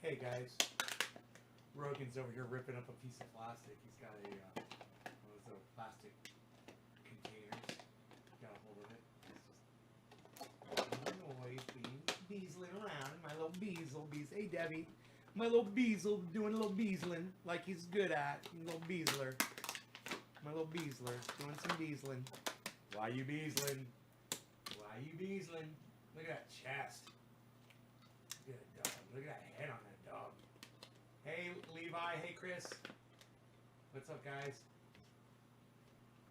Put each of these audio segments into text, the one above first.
Hey guys, Rogan's over here ripping up a piece of plastic. He's got one of those plastic containers. Got a hold of it. It's just noise beasling around. My little beazle. Hey Debbie, my little beazle doing a little beazling like he's good at. Little beazler. My little beazler doing some beazling. Why you beazling? Why you beazling? Look at that chest. Look at that dog. Look at that head on that dog. Hey Levi. Hey Chris. What's up, guys?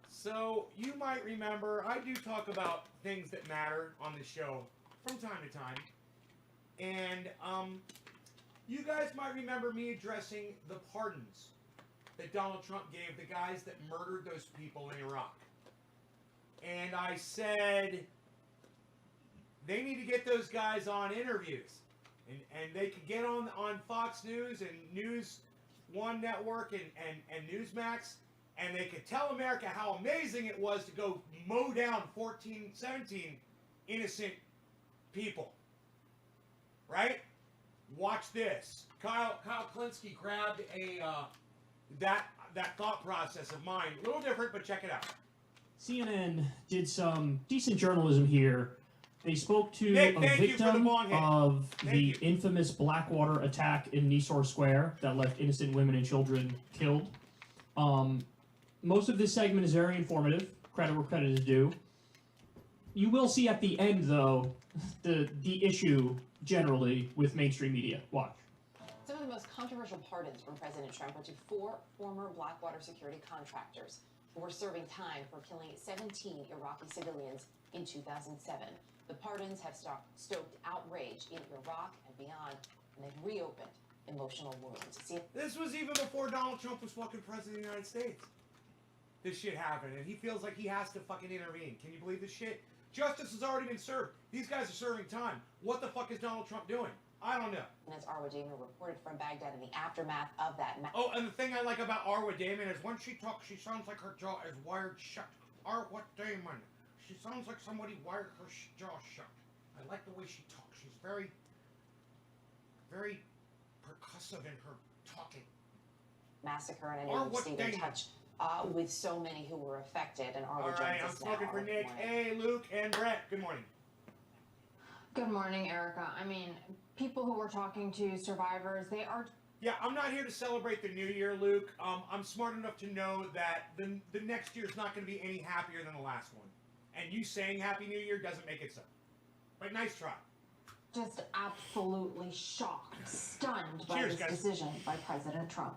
So you might remember I do talk about things that matter on the show from time to time, and you guys might remember me addressing the pardons that Donald Trump gave the guys that murdered those people in Iraq. And I said they need to get those guys on interviews. And they could get on Fox News and News One Network and Newsmax, and they could tell America how amazing it was to go mow down 14, 17 innocent people. Right? Watch this. Kyle Klinsky grabbed that thought process of mine. A little different, but check it out. CNN did some decent journalism here. They spoke to Nick, a victim of the infamous Blackwater attack in Nisour Square that left innocent women and children killed. Most of this segment is very informative. Credit where credit is due. You will see at the end, though, the issue generally with mainstream media. Watch. Some of the most controversial pardons from President Trump were to 4 former Blackwater security contractors who were serving time for killing 17 Iraqi civilians in 2007. The pardons have stoked outrage in Iraq and beyond, and they've reopened emotional wounds. This was even before Donald Trump was fucking president of the United States. This shit happened, and he feels like he has to fucking intervene. Can you believe this shit? Justice has already been served. These guys are serving time. What the fuck is Donald Trump doing? I don't know. And as Arwa Damon reported from Baghdad in the aftermath of that... Oh, and the thing I like about Arwa Damon is when she talks, she sounds like her jaw is wired shut. Arwa Damon. She sounds like somebody wired her jaw shut. I like the way she talks. She's very, very percussive in her talking. Massacre, and I know you've stayed in touch with so many who were affected. And Arwa All right, I'm smoking for Nick. Hey, Luke and Brett. Good morning. Good morning, Erica. I mean, people who we're talking to, survivors, they are... Yeah, I'm not here to celebrate the new year, Luke. I'm smart enough to know that the next year's not going to be any happier than the last one. And you saying Happy New Year doesn't make it so. But nice try. Just absolutely shocked, stunned by Cheers, this decision by President Trump.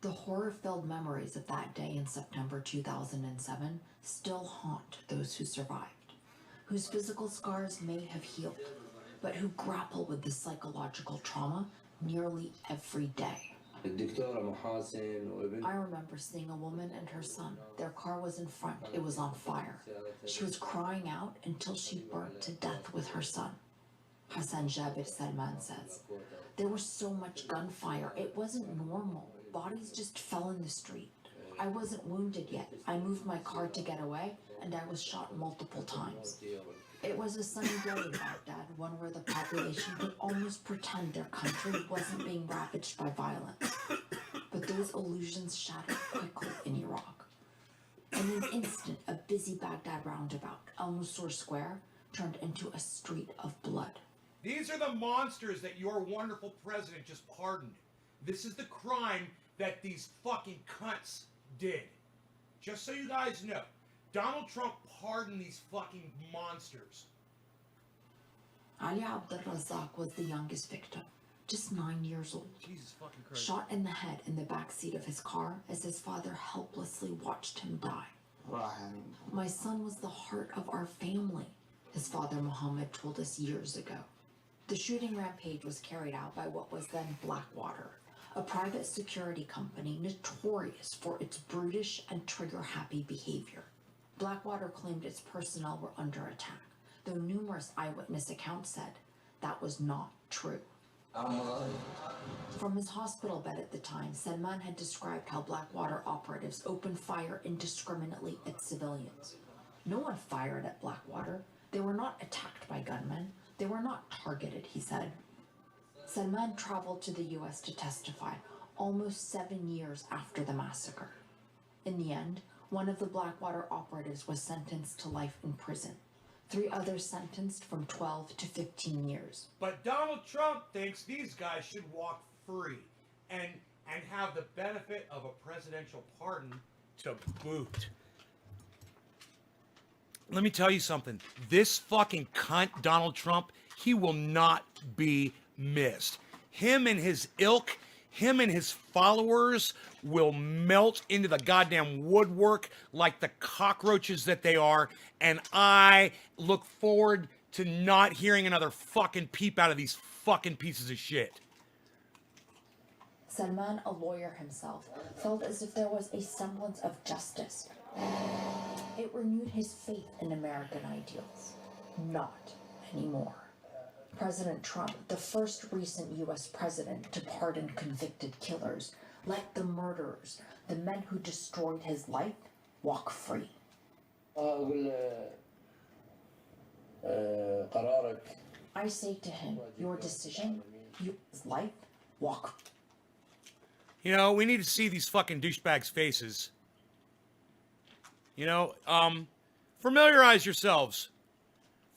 The horror-filled memories of that day in September 2007 still haunt those who survived, whose physical scars may have healed, but who grapple with the psychological trauma nearly every day. I remember seeing a woman and her son. Their car was in front. It was on fire. She was crying out until she burnt to death with her son. Hassan Jabir Salman says, there was so much gunfire. It wasn't normal. Bodies just fell in the street. I wasn't wounded yet. I moved my car to get away, and I was shot multiple times. It was a sunny day in Baghdad, one where the population could almost pretend their country wasn't being ravaged by violence. But those illusions shattered quickly in Iraq. In an instant, a busy Baghdad roundabout, Al-Nusur Square, turned into a street of blood. These are the monsters that your wonderful president just pardoned. This is the crime that these fucking cunts did. Just so you guys know, Donald Trump pardoned these fucking monsters. Ali Abdel-Razak was the youngest victim, just 9 years old. Jesus fucking Christ. Shot in the head in the back seat of his car as his father helplessly watched him die. My son was the heart of our family, his father Mohammed told us years ago. The shooting rampage was carried out by what was then Blackwater, a private security company notorious for its brutish and trigger-happy behavior. Blackwater claimed its personnel were under attack, though numerous eyewitness accounts said that was not true. From his hospital bed at the time, Salman had described how Blackwater operatives opened fire indiscriminately at civilians. No one fired at Blackwater. They were not attacked by gunmen. They were not targeted, he said. Salman traveled to the US to testify almost 7 years after the massacre. In the end, one of the Blackwater operatives was sentenced to life in prison. 3 others sentenced from 12 to 15 years. But Donald Trump thinks these guys should walk free and have the benefit of a presidential pardon to boot. Let me tell you something. This fucking cunt, Donald Trump, he will not be missed. Him and his ilk, him and his followers will melt into the goddamn woodwork like the cockroaches that they are, and I look forward to not hearing another fucking peep out of these fucking pieces of shit. Salman, a lawyer himself, felt as if there was a semblance of justice. It renewed his faith in American ideals. Not anymore. President Trump, the first recent US president to pardon convicted killers, let the murderers, the men who destroyed his life, walk free. I say to him, your decision, his life, walk. You know, we need to see these fucking douchebags' faces. You know, familiarize yourselves.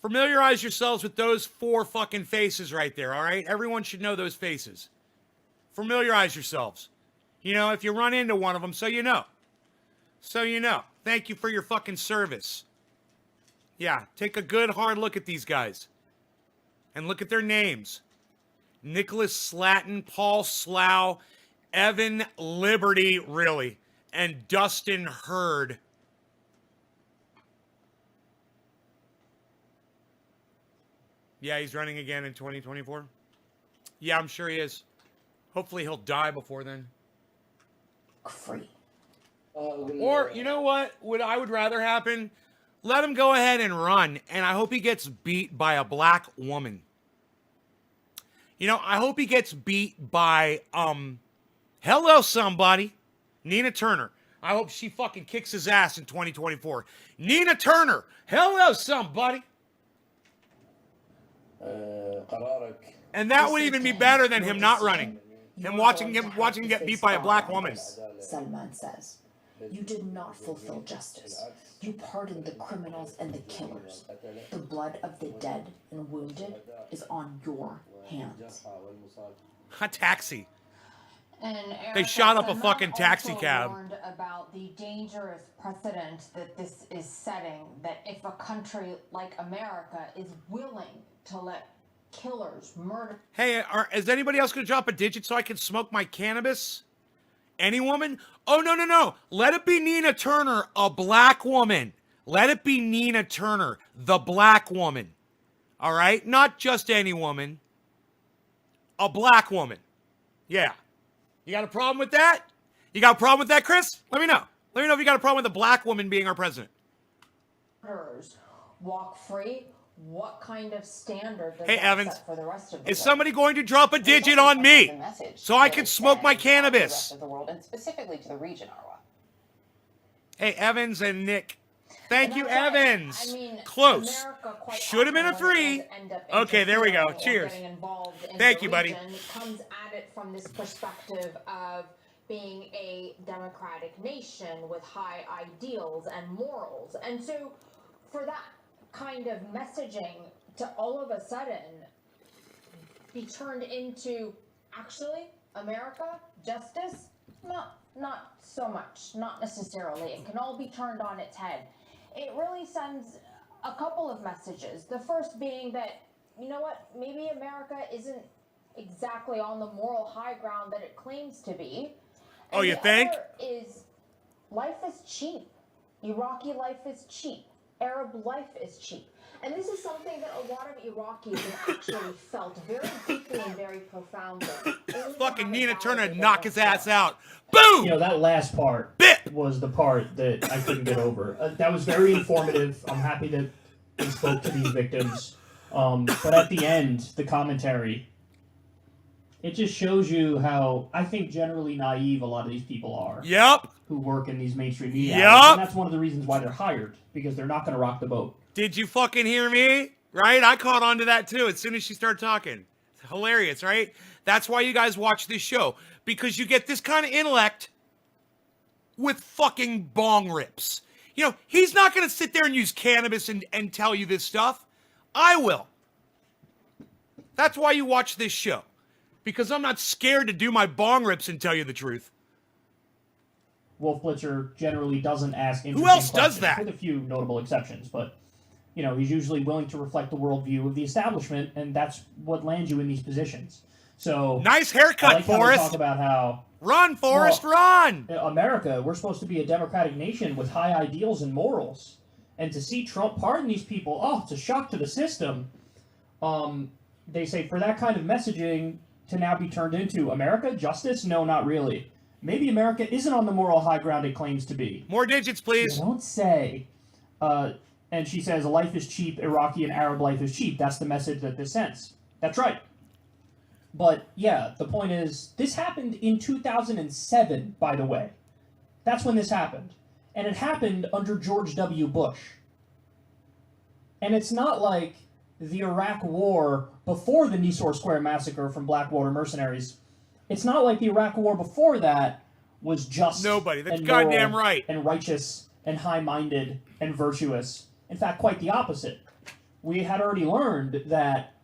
Familiarize yourselves with those 4 fucking faces right there, all right? Everyone should know those faces. Familiarize yourselves. You know, if you run into one of them, so you know. So you know. Thank you for your fucking service. Yeah, take a good hard look at these guys. And look at their names. Nicholas Slatton, Paul Slough, Evan Liberty, really, and Dustin Hurd. Yeah, he's running again in 2024. Yeah, I'm sure he is. Hopefully he'll die before then. Free. Or, you know what I would rather happen? Let him go ahead and run, and I hope he gets beat by a black woman. You know, I hope he gets beat by, hello somebody, Nina Turner. I hope she fucking kicks his ass in 2024. Nina Turner, hello somebody. And that would even be better than him not running. Him watching him get beat by a black woman. Salman says, you did not fulfill justice. You pardoned the criminals and the killers. The blood of the dead and wounded is on your hands. A taxi. And They shot up a Salman fucking taxi also cab. warned about the dangerous precedent that this is setting, that if a country like America is willing to let killers murder. Hey, is anybody else going to drop a digit so I can smoke my cannabis? Any woman? Oh, no. Let it be Nina Turner, a black woman. Let it be Nina Turner, the black woman. All right? Not just any woman. A black woman. Yeah. You got a problem with that? You got a problem with that, Chris? Let me know. Let me know if you got a problem with a black woman being our president. Murderers walk free. What kind of standard does Hey, that Evans, set for the rest of the is world? somebody going to drop a digit on me so I can smoke my The cannabis? rest of the world, and specifically to the region, Arwa. Hey, Evans and Nick. Thank you, that's why, Evans. I mean, Close. America quite Should have been a often, when it 3. does end up Okay, there we go. interfering or Cheers. getting involved in Thank the you, buddy. region, comes at it from this perspective of being a democratic nation with high ideals and morals. And so for that kind of messaging to all of a sudden be turned into, actually, America, justice, not so much, not necessarily. It can all be turned on its head. It really sends a couple of messages. The first being that, you know what, maybe America isn't exactly on the moral high ground that it claims to be. Oh, And you the think? other is, life is cheap. Iraqi life is cheap. Arab life is cheap. And this is something that a lot of Iraqis have actually felt very deeply and very profoundly. Only Fucking to Nina have it Turner validated knock his ass themselves. out. Boom! You know, that last part Bit! was the part that I couldn't get over. That was very informative. I'm happy that they spoke to these victims. But at the end, the commentary, it just shows you how, I think, generally naive a lot of these people are Yep. who work in these mainstream media. Yup. outlets. And that's one of the reasons why they're hired, because they're not going to rock the boat. Did you fucking hear me? Right? I caught on to that too as soon as she started talking. hilarious, right? That's why you guys watch this show. Because you get this kind of intellect with fucking bong rips. You know, he's not going to sit there and use cannabis and tell you this stuff. I will. That's why you watch this show. Because I'm not scared to do my bong rips and tell you the truth. Wolf Blitzer generally doesn't ask interesting Who else does questions, that? with a few notable exceptions, but you know, he's usually willing to reflect the worldview of the establishment, and that's what lands you in these positions. So nice I haircut, like how they Forrest. talk about how Run, Forrest, run! America, we're supposed to be a democratic nation with high ideals and morals, and to see Trump pardon these people, oh, it's a shock to the system. They say for that kind of messaging to now be turned into America justice? No, not really. Maybe America isn't on the moral high ground it claims to be. More digits, please. You don't say. And she says, life is cheap, Iraqi and Arab life is cheap. That's the message that this sends. That's right. But, yeah, the point is, this happened in 2007, by the way. That's when this happened. And it happened under George W. Bush. And it's not like the Iraq War before the Nisour Square massacre from Blackwater mercenaries. It's not like the Iraq War before that was just Nobody. That's and goddamn moral right. and righteous and high-minded and virtuous. In fact, quite the opposite. We had already learned that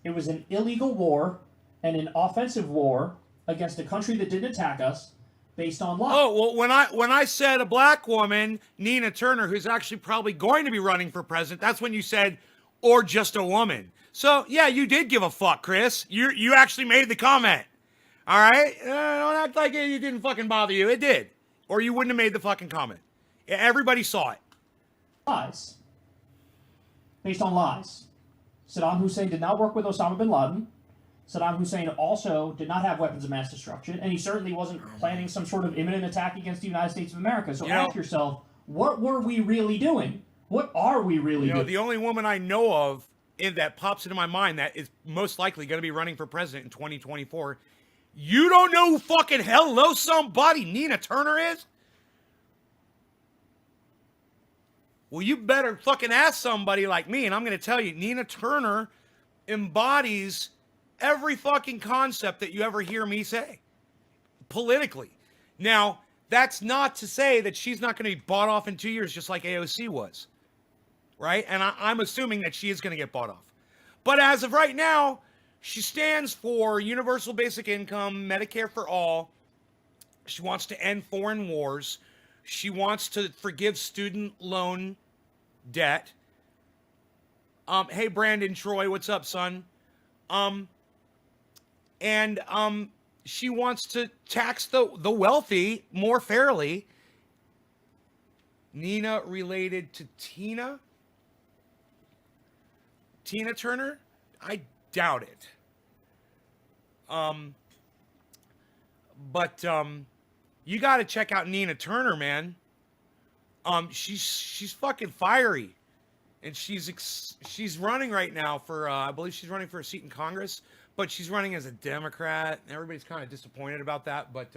it was an illegal war and an offensive war against a country that didn't attack us based on law. Oh, well, when I said a black woman, Nina Turner, who's actually probably going to be running for president, that's when you said, or just a woman. So, yeah, you did give a fuck, Chris. You actually made the comment. All right? Don't act like it didn't fucking bother you. It did. Or you wouldn't have made the fucking comment. Yeah, everybody saw it. Lies. Based on lies. Saddam Hussein did not work with Osama bin Laden. Saddam Hussein also did not have weapons of mass destruction, and he certainly wasn't planning some sort of imminent attack against the United States of America. So ask yourself, what were we really doing? What are we really doing? The only woman I know of that pops into my mind that is most likely going to be running for president in 2024, you don't know who fucking hello somebody Nina Turner is? Well, you better fucking ask somebody like me, and I'm going to tell you, Nina Turner embodies every fucking concept that you ever hear me say, politically. Now, that's not to say that she's not going to be bought off in 2 years just like AOC was, right? And I'm assuming that she is going to get bought off. But as of right now, she stands for universal basic income, Medicare for all. She wants to end foreign wars. She wants to forgive student loan debt. Hey, Brandon Troy, what's up, son? And she wants to tax the wealthy more fairly. Nina related to Tina? Tina Turner? I doubt it. But you got to check out Nina Turner, man. She's fucking fiery, and she's running right now for I believe she's running for a seat in Congress, but she's running as a Democrat. Everybody's kind of disappointed about that, but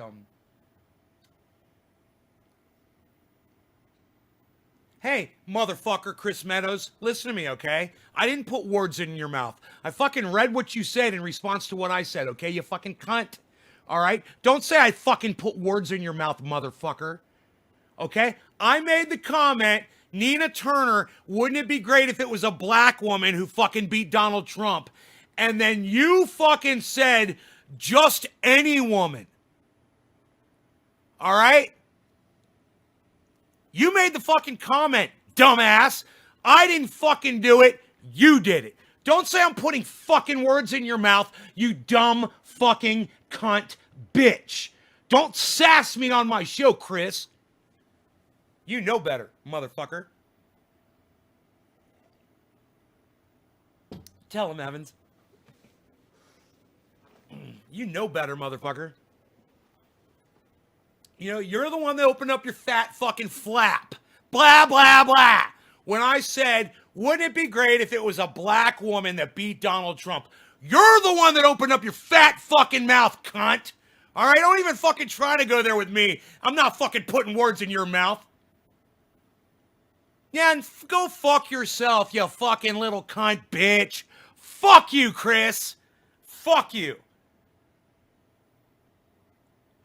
hey, motherfucker, Chris Meadows, listen to me, okay? I didn't put words in your mouth. I fucking read what you said in response to what I said, okay? You fucking cunt. All right? Don't say I fucking put words in your mouth, motherfucker. Okay? I made the comment, Nina Turner, wouldn't it be great if it was a black woman who fucking beat Donald Trump? And then you fucking said, just any woman. All right? You made the fucking comment, dumbass. I didn't fucking do it. You did it. Don't say I'm putting fucking words in your mouth, you dumb fucking cunt bitch. Don't sass me on my show, Chris. You know better, motherfucker. Tell him, Evans. You know better, motherfucker. You know, you're the one that opened up your fat fucking flap. Blah, blah, blah. When I said, wouldn't it be great if it was a black woman that beat Donald Trump? You're the one that opened up your fat fucking mouth, cunt. All right? Don't even fucking try to go there with me. I'm not fucking putting words in your mouth. Yeah, and go fuck yourself, you fucking little cunt bitch. Fuck you, Chris. Fuck you.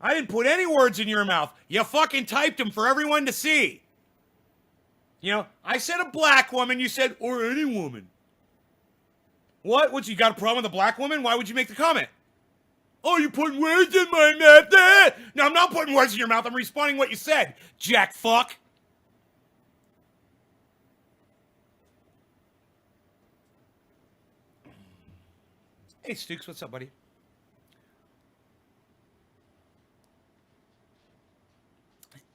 I didn't put any words in your mouth. You fucking typed them for everyone to see. You know, I said a black woman, you said, or any woman. What? You got a problem with a black woman? Why would you make the comment? Oh, you're putting words in my mouth. No, I'm not putting words in your mouth. I'm responding what you said, jack fuck. Hey, Stukes, what's up, buddy?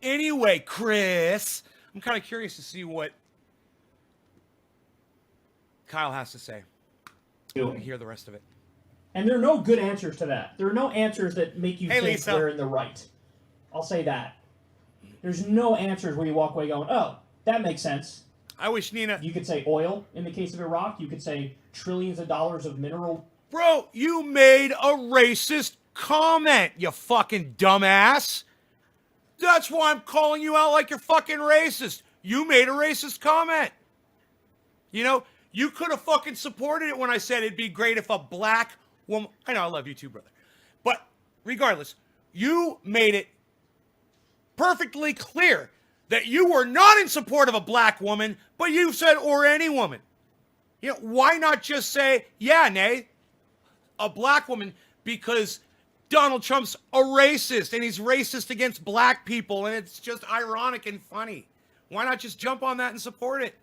Anyway, Chris, I'm kind of curious to see what Kyle has to say. And hear the rest of it. And there are no good answers to that. There are no answers that make you think Lisa. they're in the right. I'll say that. There's no answers where you walk away going, oh, that makes sense. I wish Nina... You could say oil in the case of Iraq. You could say trillions of dollars of mineral... Bro, you made a racist comment, you fucking dumbass. That's why I'm calling you out like you're fucking racist. You made a racist comment. You know, you could have fucking supported it when I said it'd be great if a black woman... I know, I love you too, brother. But regardless, you made it perfectly clear that you were not in support of a black woman, but you said, or any woman. You know, why not just say, yeah, nay, a black woman, because Donald Trump's a racist, and he's racist against black people, and it's just ironic and funny. Why not just jump on that and support it?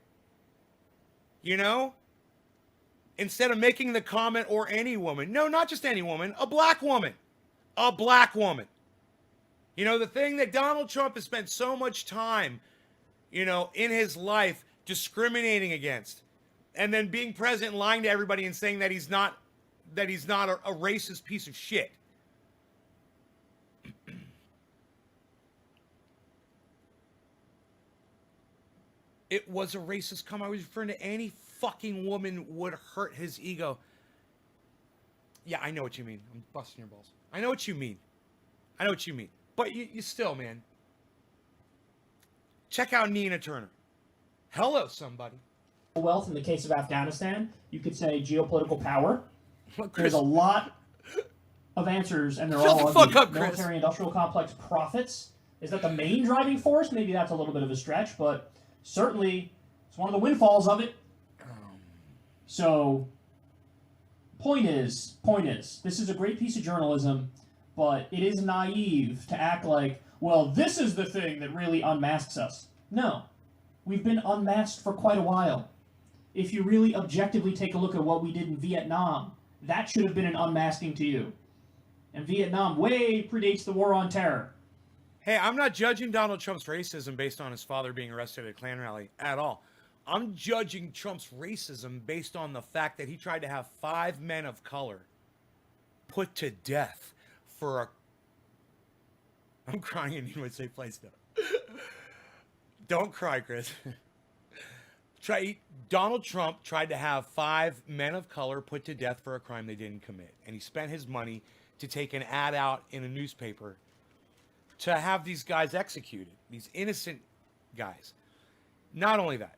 You know? Instead of making the comment, or any woman. No, not just any woman, a black woman. A black woman. You know, the thing that Donald Trump has spent so much time, you know, in his life discriminating against, and then being president and lying to everybody and saying that he's not a racist piece of shit. It was a racist comment. I was referring to any fucking woman would hurt his ego. Yeah, I know what you mean. I'm busting your balls. I know what you mean. But you still, man. Check out Nina Turner. Hello, somebody. Wealth in the case of Afghanistan. You could say geopolitical power. Well, There's a lot of answers, and they're Shut all the fuck up, Chris. military-industrial complex profits. Is that the main driving force? Maybe that's a little bit of a stretch, but certainly it's one of the windfalls of it. So, point is, this is a great piece of journalism, but it is naive to act like, well, this is the thing that really unmasks us. No. We've been unmasked for quite a while. If you really objectively take a look at what we did in Vietnam, that should have been an unmasking to you. And Vietnam way predates the War on Terror. Hey, I'm not judging Donald Trump's racism based on his father being arrested at a Klan rally at all. I'm judging Trump's racism based on the fact that he tried to have 5 men of color put to death for a... I'm crying in a safe place, though. Don't cry, Chris. Donald Trump tried to have 5 men of color put to death for a crime they didn't commit. And he spent his money to take an ad out in a newspaper to have these guys executed, these innocent guys. Not only that,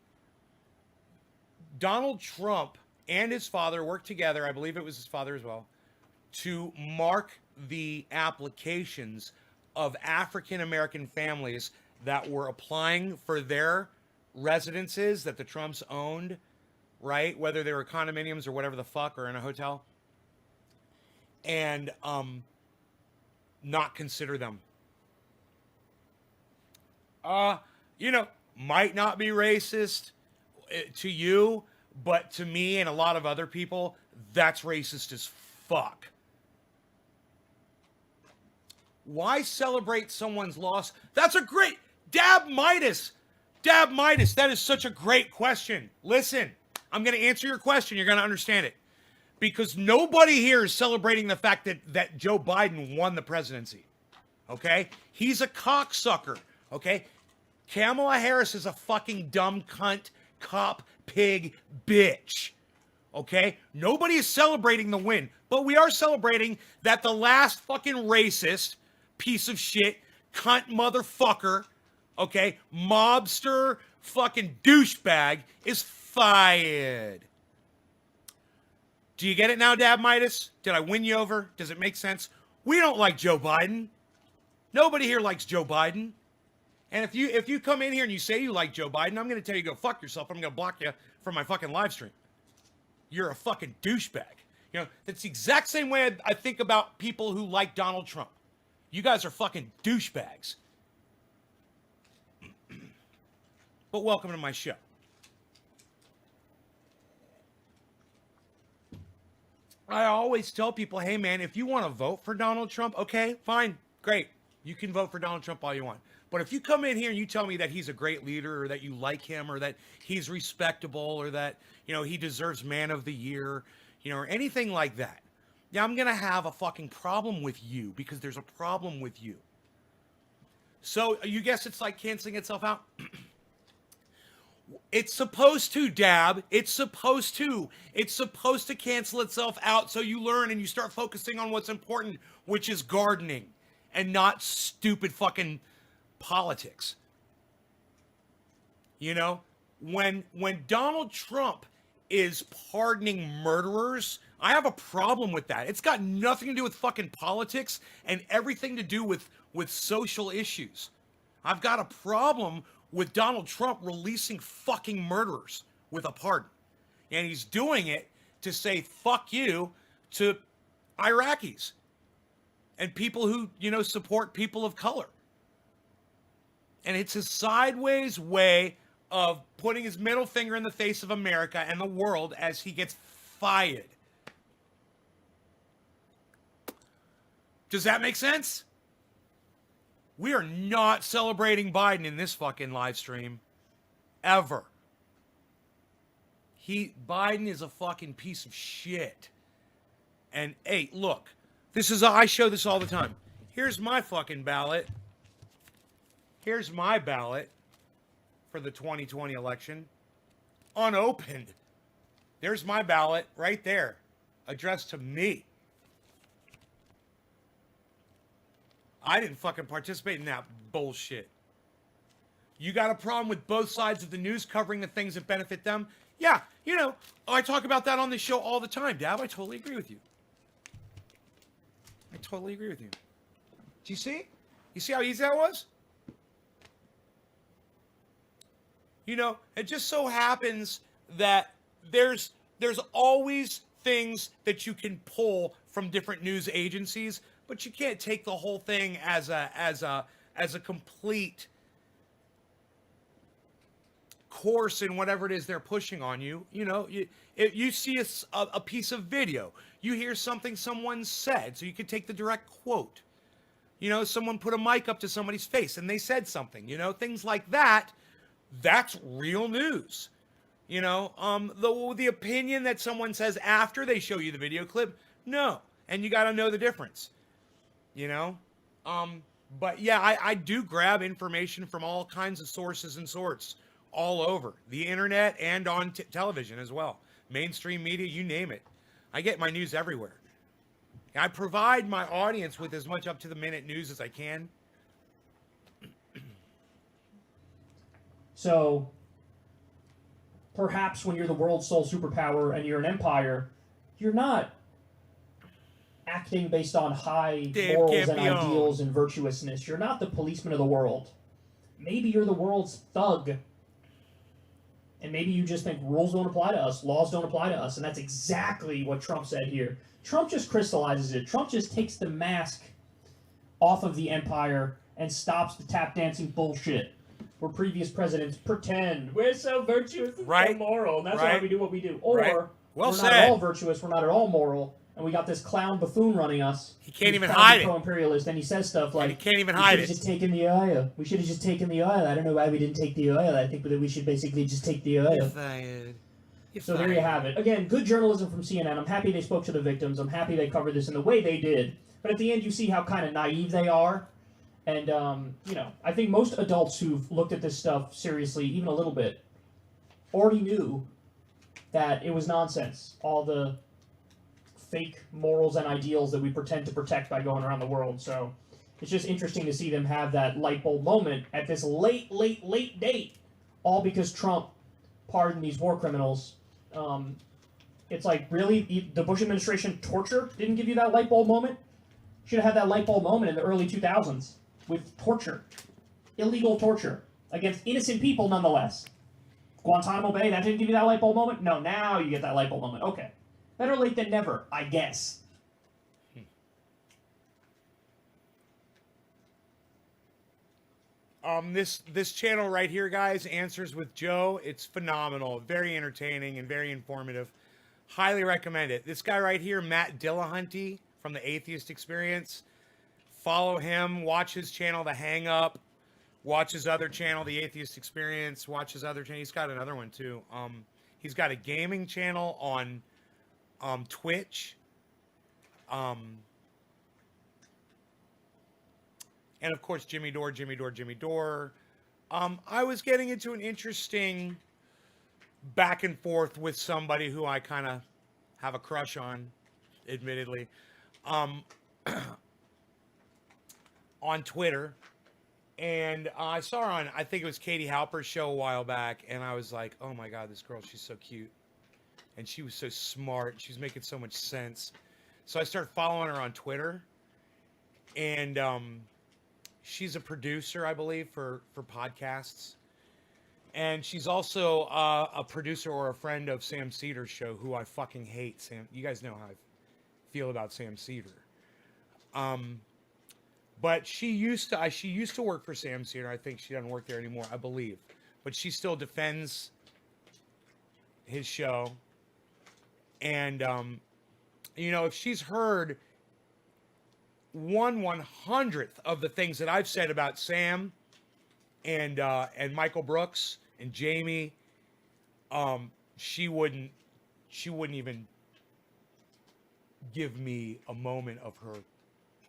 Donald Trump and his father worked together, I believe it was his father as well, to mark the applications of African-American families that were applying for their residences that the Trumps owned, right? Whether they were condominiums or whatever the fuck, or in a hotel. And not consider them. You know, might not be racist to you, but to me and a lot of other people, that's racist as fuck. Why celebrate someone's loss? That's a great... Dab Midas, that is such a great question. Listen, I'm going to answer your question. You're going to understand it. Because nobody here is celebrating the fact that Joe Biden won the presidency. Okay? He's a cocksucker. Okay? Kamala Harris is a fucking dumb cunt, cop, pig, bitch. Okay? Nobody is celebrating the win. But we are celebrating that the last fucking racist piece of shit, cunt motherfucker, okay, mobster, fucking douchebag is fired. Do you get it now, Dab Midas? Did I win you over? Does it make sense? We don't like Joe Biden. Nobody here likes Joe Biden. And if you come in here and you say you like Joe Biden, I'm going to tell you go fuck yourself. I'm going to block you from my fucking live stream. You're a fucking douchebag. You know, that's the exact same way I think about people who like Donald Trump. You guys are fucking douchebags. But welcome to my show. I always tell people, hey man, if you want to vote for Donald Trump, okay, fine, great. You can vote for Donald Trump all you want. But if you come in here and you tell me that he's a great leader or that you like him or that he's respectable or that, you know, he deserves Man of the Year, you know, or anything like that, yeah, I'm going to have a fucking problem with you because there's a problem with you. So you guess it's like canceling itself out? It's supposed to, Dab. It's supposed to. It's supposed to cancel itself out so you learn and you start focusing on what's important, which is gardening and not stupid fucking politics. You know, when Donald Trump is pardoning murderers, I have a problem with that. It's got nothing to do with fucking politics and everything to do with social issues. I've got a problem with Donald Trump releasing fucking murderers with a pardon. And he's doing it to say fuck you to Iraqis and people who, you know, support people of color. And it's a sideways way of putting his middle finger in the face of America and the world as he gets fired. Does that make sense? We are not celebrating Biden in this fucking live stream. Ever. Biden is a fucking piece of shit. And hey, look, I show this all the time. Here's my fucking ballot. Here's my ballot for the 2020 election. Unopened. There's my ballot right there. Addressed to me. I didn't fucking participate in that bullshit. You got a problem with both sides of the news covering the things that benefit them? Yeah, you know, I talk about that on this show all the time, Dab. I totally agree with you. I totally agree with you. Do you see? You see how easy that was? You know, it just so happens that there's always things that you can pull from different news agencies, but you can't take the whole thing as a complete course in whatever it is they're pushing on you. You know, you see a piece of video, you hear something someone said, so you could take the direct quote. You know, someone put a mic up to somebody's face and they said something. You know, things like that. That's real news. You know, the opinion that someone says after they show you the video clip, no. And you got to know the difference. You know? But yeah, I do grab information from all kinds of sources and sorts all over. The internet and on television as well. Mainstream media, you name it. I get my news everywhere. I provide my audience with as much up-to-the-minute news as I can. So, perhaps when you're the world's sole superpower and you're an empire, you're not acting based on high morals and ideals and virtuousness. You're not the policeman of the world. Maybe you're the world's thug. And maybe you just think rules don't apply to us, laws don't apply to us, and that's exactly what Trump said here. Trump just crystallizes it. Trump just takes the mask off of the empire and stops the tap dancing bullshit where previous presidents pretend we're so virtuous and so moral, and that's why we do what we do. Or we're not at all virtuous, we're not at all moral, and we got this clown buffoon running us. He can't even hide it. Pro-imperialist, and he says stuff like, he can't even hide it. We should have just taken the oil. We should have just taken the oil. I don't know why we didn't take the oil. I think that we should basically just take the oil. So there you have it. Again, good journalism from CNN. I'm happy they spoke to the victims. I'm happy they covered this in the way they did. But at the end, you see how kind of naive they are. And, you know, I think most adults who've looked at this stuff seriously, even a little bit, already knew that it was nonsense. All the fake morals and ideals that we pretend to protect by going around the world. So it's just interesting to see them have that light bulb moment at this late date, all because Trump pardoned these war criminals. It's like, really, the Bush administration torture didn't give you that light bulb moment? Should have had that light bulb moment in the early 2000s with torture. Illegal torture against innocent people nonetheless. Guantanamo Bay, that didn't give you that light bulb moment? No, now you get that light bulb moment. Okay. Better late than never, I guess. This channel right here, guys, Answers with Joe, it's phenomenal. Very entertaining and very informative. Highly recommend it. This guy right here, Matt Dillahunty from the Atheist Experience. Follow him. Watch his channel, The Hang Up. Watch his other channel, The Atheist Experience. Watch his other channel. He's got another one, too. He's got a gaming channel on Twitch. And, of course, Jimmy Dore. I was getting into an interesting back and forth with somebody who I kind of have a crush on, admittedly, on Twitter. And I saw her on, I think it was Katie Halper's show a while back, and I was like, oh my God, this girl, she's so cute. And she was so smart. She was making so much sense. So I started following her on Twitter. And she's a producer, I believe, for podcasts. And she's also a producer or a friend of Sam Cedar's show, who I fucking hate. Sam, you guys know how I feel about Sam Cedar. But she used to work for Sam Cedar. I think she doesn't work there anymore, I believe. But she still defends his show. And, you know, if she's heard 1/100th of the things that I've said about Sam and Michael Brooks and Jamie, she wouldn't even give me a moment of her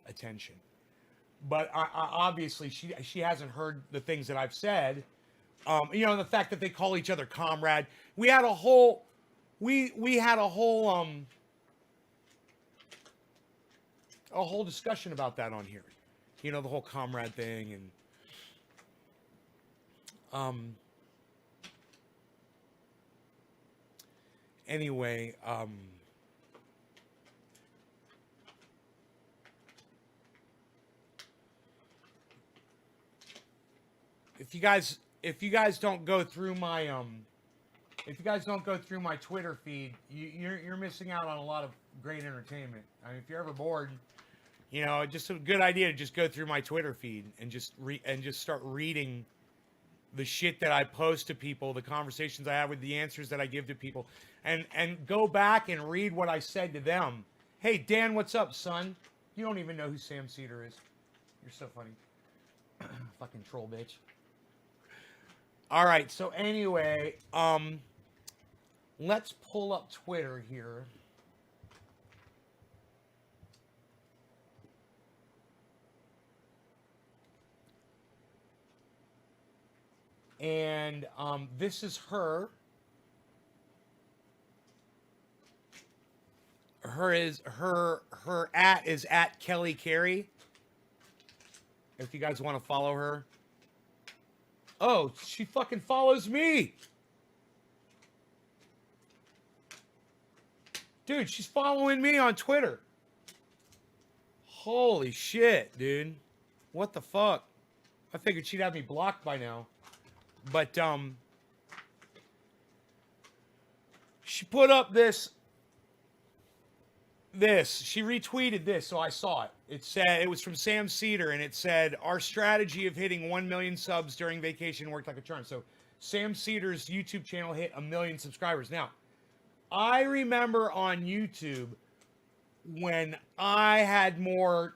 attention. But I obviously she hasn't heard the things that I've said. You know, the fact that they call each other comrade. We had a whole discussion about that on here. You know, the whole comrade thing. And anyway, if you guys don't go through my Twitter feed, you're missing out on a lot of great entertainment. I mean, if you're ever bored, you know, just a good idea to just go through my Twitter feed and just start reading the shit that I post to people, the conversations I have with the answers that I give to people, and go back and read what I said to them. Hey, Dan, what's up, son? You don't even know who Sam Cedar is. You're so funny. Fucking troll bitch. All right, so anyway, let's pull up Twitter here. And this is her. Her at is at Kelly Carey. If you guys want to follow her. Oh, she fucking follows me. Dude, she's following me on Twitter. Holy shit, dude. What the fuck? I figured she'd have me blocked by now. But, she put up this. She retweeted this, so I saw it. It said, it was from Sam Cedar, and it said, our strategy of hitting 1 million subs during vacation worked like a charm. So Sam Cedar's YouTube channel hit 1 million subscribers. Now, I remember on YouTube when I had more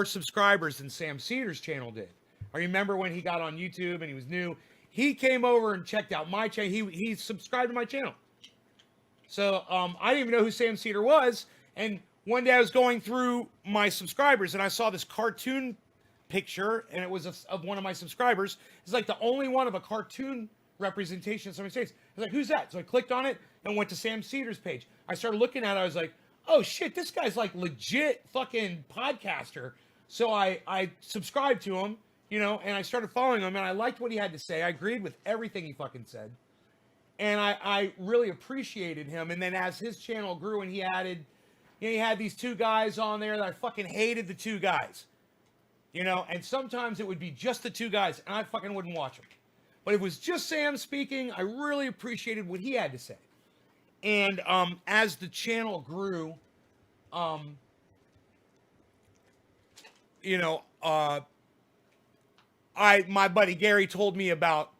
subscribers than Sam Cedar's channel did. I remember when he got on YouTube and he was new. He came over and checked out my channel. He subscribed to my channel. So I didn't even know who Sam Cedar was. And one day I was going through my subscribers and I saw this cartoon picture, and it was of one of my subscribers. It's like the only one of a cartoon representation of somebody's face. I was like, who's that? So I clicked on it and went to Sam Cedar's page. I started looking at it. I was like, oh shit, this guy's like legit fucking podcaster. So I subscribed to him, you know, and I started following him, and I liked what he had to say. I agreed with everything he fucking said. And I really appreciated him. And then as his channel grew and he added, you know, he had these two guys on there that I fucking hated the two guys. You know, and sometimes it would be just the two guys and I fucking wouldn't watch them. But if it was just Sam speaking, I really appreciated what he had to say. And as the channel grew, you know, my buddy Gary told me about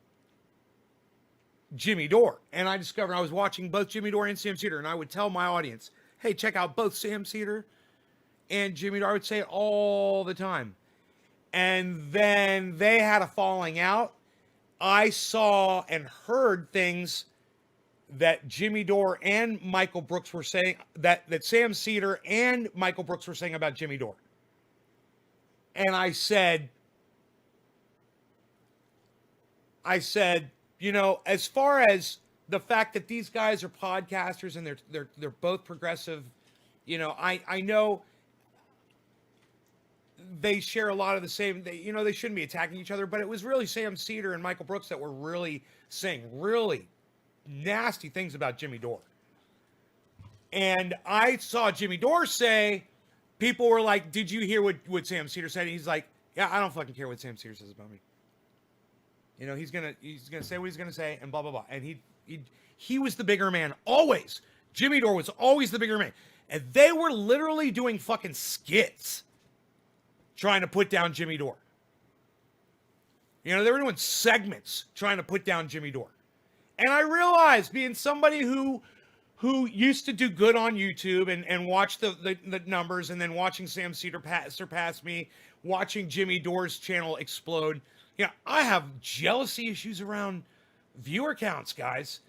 Jimmy Dore, and I discovered I was watching both Jimmy Dore and Sam Seder, and I would tell my audience, hey, check out both Sam Seder and Jimmy Dore. I would say it all the time. And then they had a falling out. I saw and heard things that Jimmy Dore and Michael Brooks were saying, that Sam Seder and Michael Brooks were saying about Jimmy Dore. And I said, you know, as far as the fact that these guys are podcasters and they're both progressive, you know, I know they share a lot of the same, you know, they shouldn't be attacking each other, but it was really Sam Seder and Michael Brooks that were really saying really nasty things about Jimmy Dore. And I saw Jimmy Dore say, people were like, did you hear what Sam Seder said? And he's like, yeah, I don't fucking care what Sam Seder says about me. You know, he's gonna say what he's gonna say and blah blah blah. And he was the bigger man always. Jimmy Dore was always the bigger man. And they were literally doing fucking skits trying to put down Jimmy Dore. You know, they were doing segments trying to put down Jimmy Dore. And I realized, being somebody who used to do good on YouTube and watch the numbers, and then watching Sam Seder surpass me, watching Jimmy Dore's channel explode, you know, I have jealousy issues around viewer counts, guys.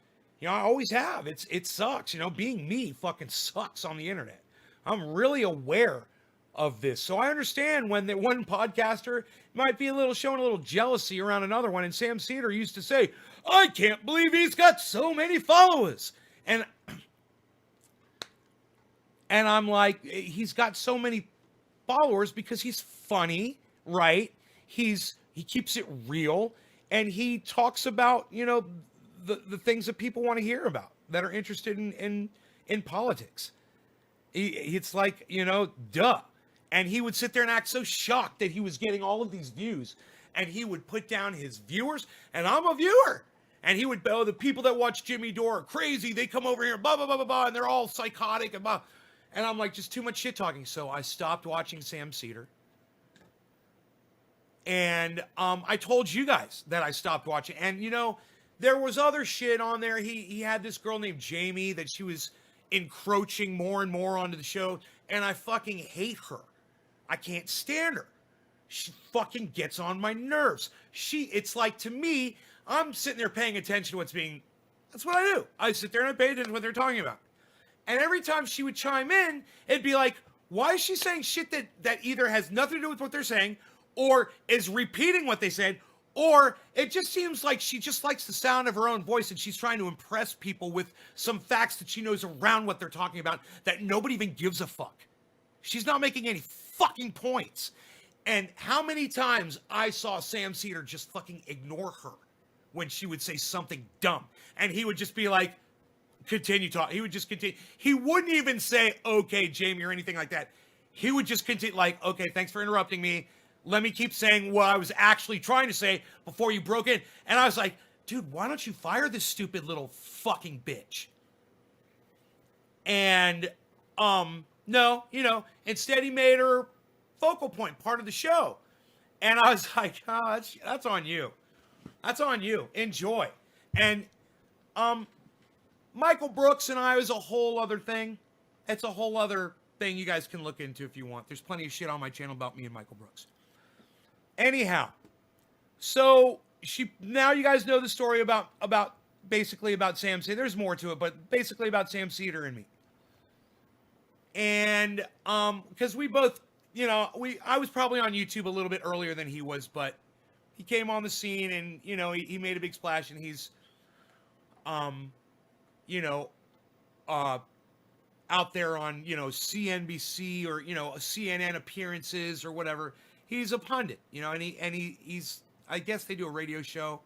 You know, I always have. It sucks. You know, being me fucking sucks on the internet. I'm really aware of this. So I understand when that one podcaster might be showing a little jealousy around another one. And Sam Seder used to say, I can't believe he's got so many followers. And I'm like, he's got so many followers because he's funny, right? He keeps it real, and he talks about, you know, the things that people want to hear about, that are interested in politics. It's like, you know, duh. And he would sit there and act so shocked that he was getting all of these views, and he would put down his viewers, and I'm a viewer. And he would, oh, the people that watch Jimmy Dore are crazy. They come over here, blah, blah, blah, blah, blah, and they're all psychotic and blah. And I'm like, just too much shit talking. So I stopped watching Sam Seder. And I told you guys that I stopped watching. And, you know, there was other shit on there. He had this girl named Jamie that she was encroaching more and more onto the show. And I fucking hate her. I can't stand her. She fucking gets on my nerves. It's like, to me, I'm sitting there paying attention to what's being, that's what I do. I sit there and I pay attention to what they're talking about. And every time she would chime in, it'd be like, why is she saying shit that either has nothing to do with what they're saying, or is repeating what they said, or it just seems like she just likes the sound of her own voice and she's trying to impress people with some facts that she knows around what they're talking about that nobody even gives a fuck. She's not making any fucking points. And how many times I saw Sam Seder just fucking ignore her when she would say something dumb. And he would just be like, continue talking. He would just continue. He wouldn't even say, okay, Jamie, or anything like that. He would just continue, like, okay, thanks for interrupting me. Let me keep saying what I was actually trying to say before you broke in. And I was like, dude, why don't you fire this stupid little fucking bitch? And, no, you know, instead he made her focal point, part of the show. And I was like, oh, that's on you. That's on you. Enjoy. And, Michael Brooks and I was a whole other thing. It's a whole other thing you guys can look into if you want. There's plenty of shit on my channel about me and Michael Brooks. Anyhow, so now you guys know the story about basically about Sam Seder. There's more to it, but basically about Sam Seder and me. And because we both, you know, I was probably on YouTube a little bit earlier than he was, but he came on the scene and, you know, he made a big splash, and he's you know, out there on, you know, CNBC or, you know, CNN appearances or whatever. He's a pundit, you know, and he's, I guess they do a radio show.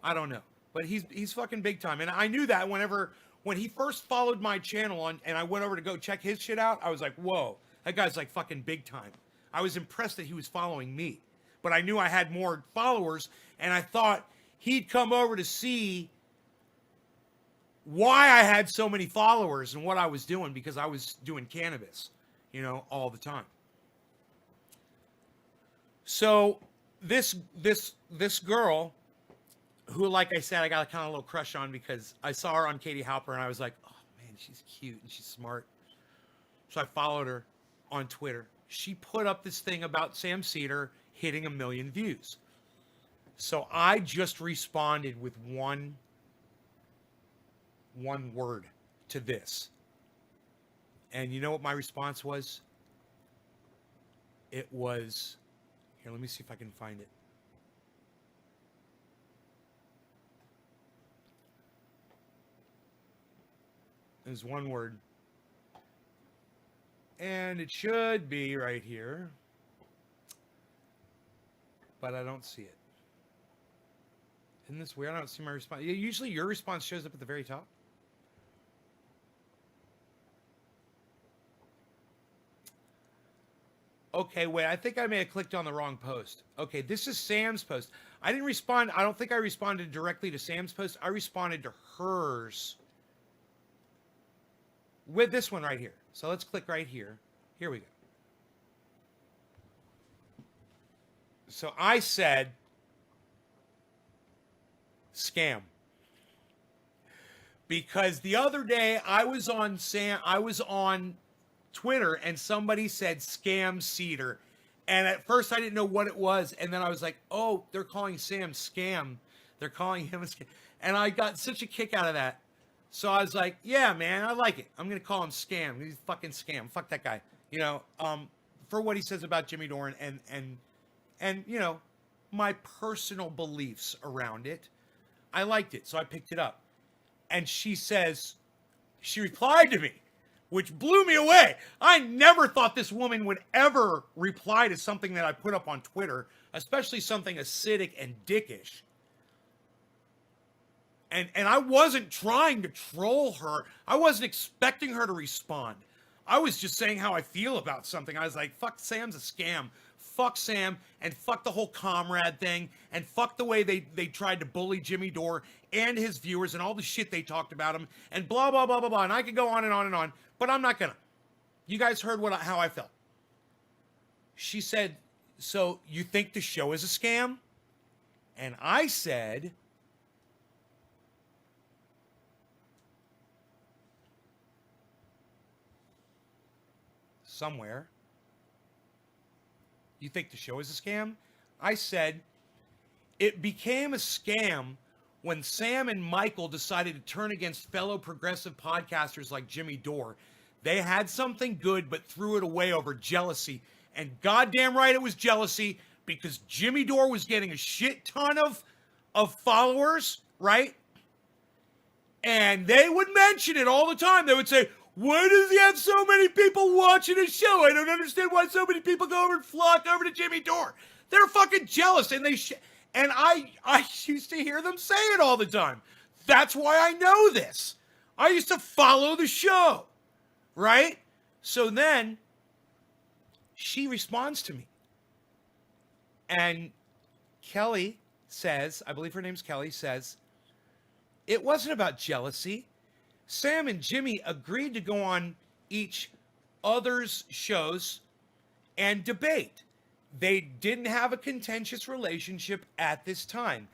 I don't know. But he's fucking big time. And I knew that when he first followed my channel and I went over to go check his shit out, I was like, whoa, that guy's like fucking big time. I was impressed that he was following me. But I knew I had more followers, and I thought he'd come over to see why I had so many followers and what I was doing, because I was doing cannabis, all the time. So this girl, who, like I said, I got a kind of little crush on because I saw her on Katie Halper and I was like, oh man, she's cute and she's smart. So I followed her on Twitter. She put up this thing about Sam Seder hitting 1 million views. So I just responded with one word to this. And you know what my response was? It was, here, let me see if I can find it. There's one word. And it should be right here. But I don't see it. Isn't this weird? I don't see my response. Usually your response shows up at the very top. Okay, wait. I think I may have clicked on the wrong post. Okay, this is Sam's post. I didn't respond. I don't think I responded directly to Sam's post. I responded to hers. With this one right here. So let's click right here. Here we go. So I said, scam. Because the other day I was on Twitter and somebody said scam Seder. And at first I didn't know what it was. And then I was like, oh, they're calling Sam scam. They're calling him a scam. And I got such a kick out of that. So I was like, yeah, man, I like it. I'm going to call him scam. He's fucking scam. Fuck that guy. For what he says about Jimmy Dore and my personal beliefs around it. I liked it, so I picked it up. And she replied to me, which blew me away. I never thought this woman would ever reply to something that I put up on Twitter, especially something acidic and dickish. And I wasn't trying to troll her. I wasn't expecting her to respond. I was just saying how I feel about something. I was like, fuck, Sam's a scam. Fuck Sam, and fuck the whole comrade thing, and fuck the way they tried to bully Jimmy Dore and his viewers and all the shit they talked about him, and blah, blah, blah, blah, blah. And I could go on and on and on, but I'm not gonna. You guys heard how I felt. She said, so you think the show is a scam? And I said, somewhere, you think the show is a scam? I said, it became a scam when Sam and Michael decided to turn against fellow progressive podcasters like Jimmy Dore. They had something good, but threw it away over jealousy. And goddamn right it was jealousy, because Jimmy Dore was getting a shit ton of followers, right? And they would mention it all the time. They would say, why does he have so many people watching his show? I don't understand why so many people go over and flock over to Jimmy Dore. They're fucking jealous, and and I used to hear them say it all the time. That's why I know this. I used to follow the show, right? So then she responds to me, and Kelly says, I believe her name's Kelly, says, it wasn't about jealousy. Sam and Jimmy agreed to go on each other's shows and debate. They didn't have a contentious relationship at this time.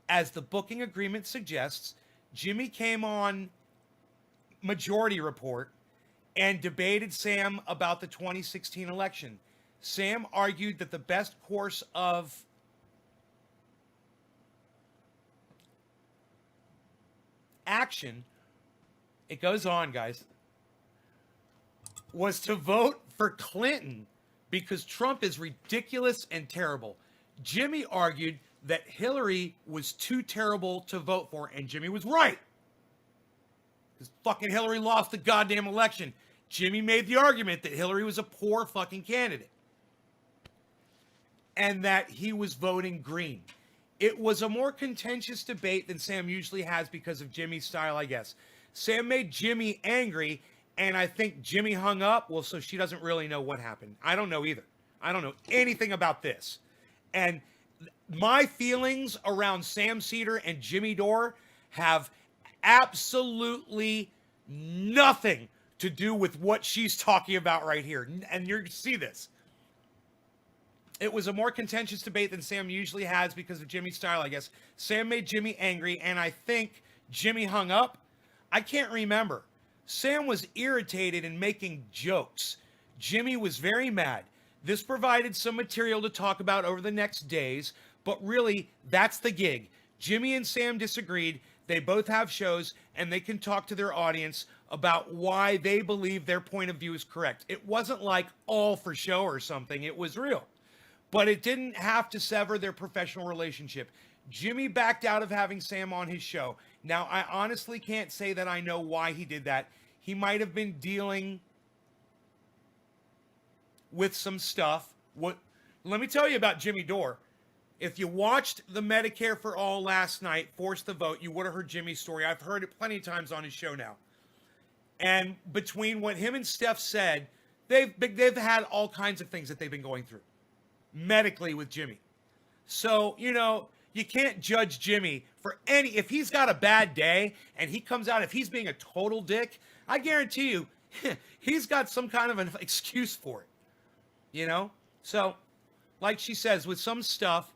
As the booking agreement suggests, Jimmy came on Majority Report and debated Sam about the 2016 election. Sam argued that the best course of action, it goes on, guys, was to vote for Clinton because Trump is ridiculous and terrible. Jimmy argued that Hillary was too terrible to vote for, and Jimmy was right. Because fucking Hillary lost the goddamn election. Jimmy made the argument that Hillary was a poor fucking candidate. And that he was voting green. It was a more contentious debate than Sam usually has because of Jimmy's style, I guess. Sam made Jimmy angry, and I think Jimmy hung up. Well, so she doesn't really know what happened. I don't know either. I don't know anything about this. And my feelings around Sam Seder and Jimmy Dore have absolutely nothing to do with what she's talking about right here. And you're going to see this. It was a more contentious debate than Sam usually has because of Jimmy's style, I guess. Sam made Jimmy angry, and I think Jimmy hung up. I can't remember. Sam was irritated and making jokes. Jimmy was very mad. This provided some material to talk about over the next days, but really, that's the gig. Jimmy and Sam disagreed. They both have shows, and they can talk to their audience about why they believe their point of view is correct. It wasn't like all for show or something. It was real. But it didn't have to sever their professional relationship. Jimmy backed out of having Sam on his show. Now, I honestly can't say that I know why he did that. He might have been dealing with some stuff. Let me tell you about Jimmy Dore. If you watched the Medicare for All last night, Force the Vote, you would have heard Jimmy's story. I've heard it plenty of times on his show now. And between what him and Steph said, they've had all kinds of things that they've been going through medically with Jimmy. So, you can't judge Jimmy for if he's got a bad day and he comes out, if he's being a total dick, I guarantee you, he's got some kind of an excuse for it. So, like she says, with some stuff,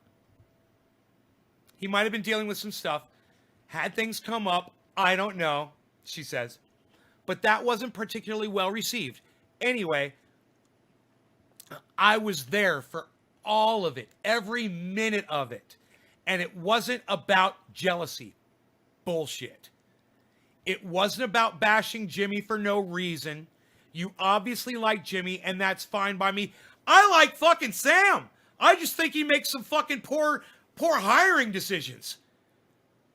he might have been dealing with some stuff, had things come up, I don't know, she says. But that wasn't particularly well received. Anyway, I was there for all of it, every minute of it. And it wasn't about jealousy. Bullshit. It wasn't about bashing Jimmy for no reason. You obviously like Jimmy, and that's fine by me. I like fucking Sam. I just think he makes some fucking poor hiring decisions.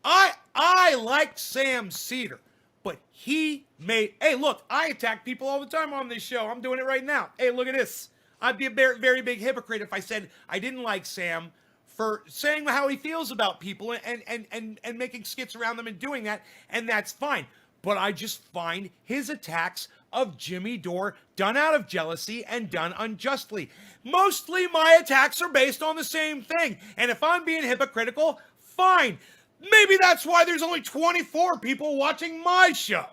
I liked Sam Seder, but he made... Hey, look, I attack people all the time on this show. I'm doing it right now. Hey, look at this. I'd be a very, very big hypocrite if I said I didn't like Sam for saying how he feels about people and making skits around them and doing that, and that's fine. But I just find his attacks of Jimmy Dore done out of jealousy and done unjustly. Mostly my attacks are based on the same thing, and if I'm being hypocritical, fine. Maybe that's why there's only 24 people watching my show.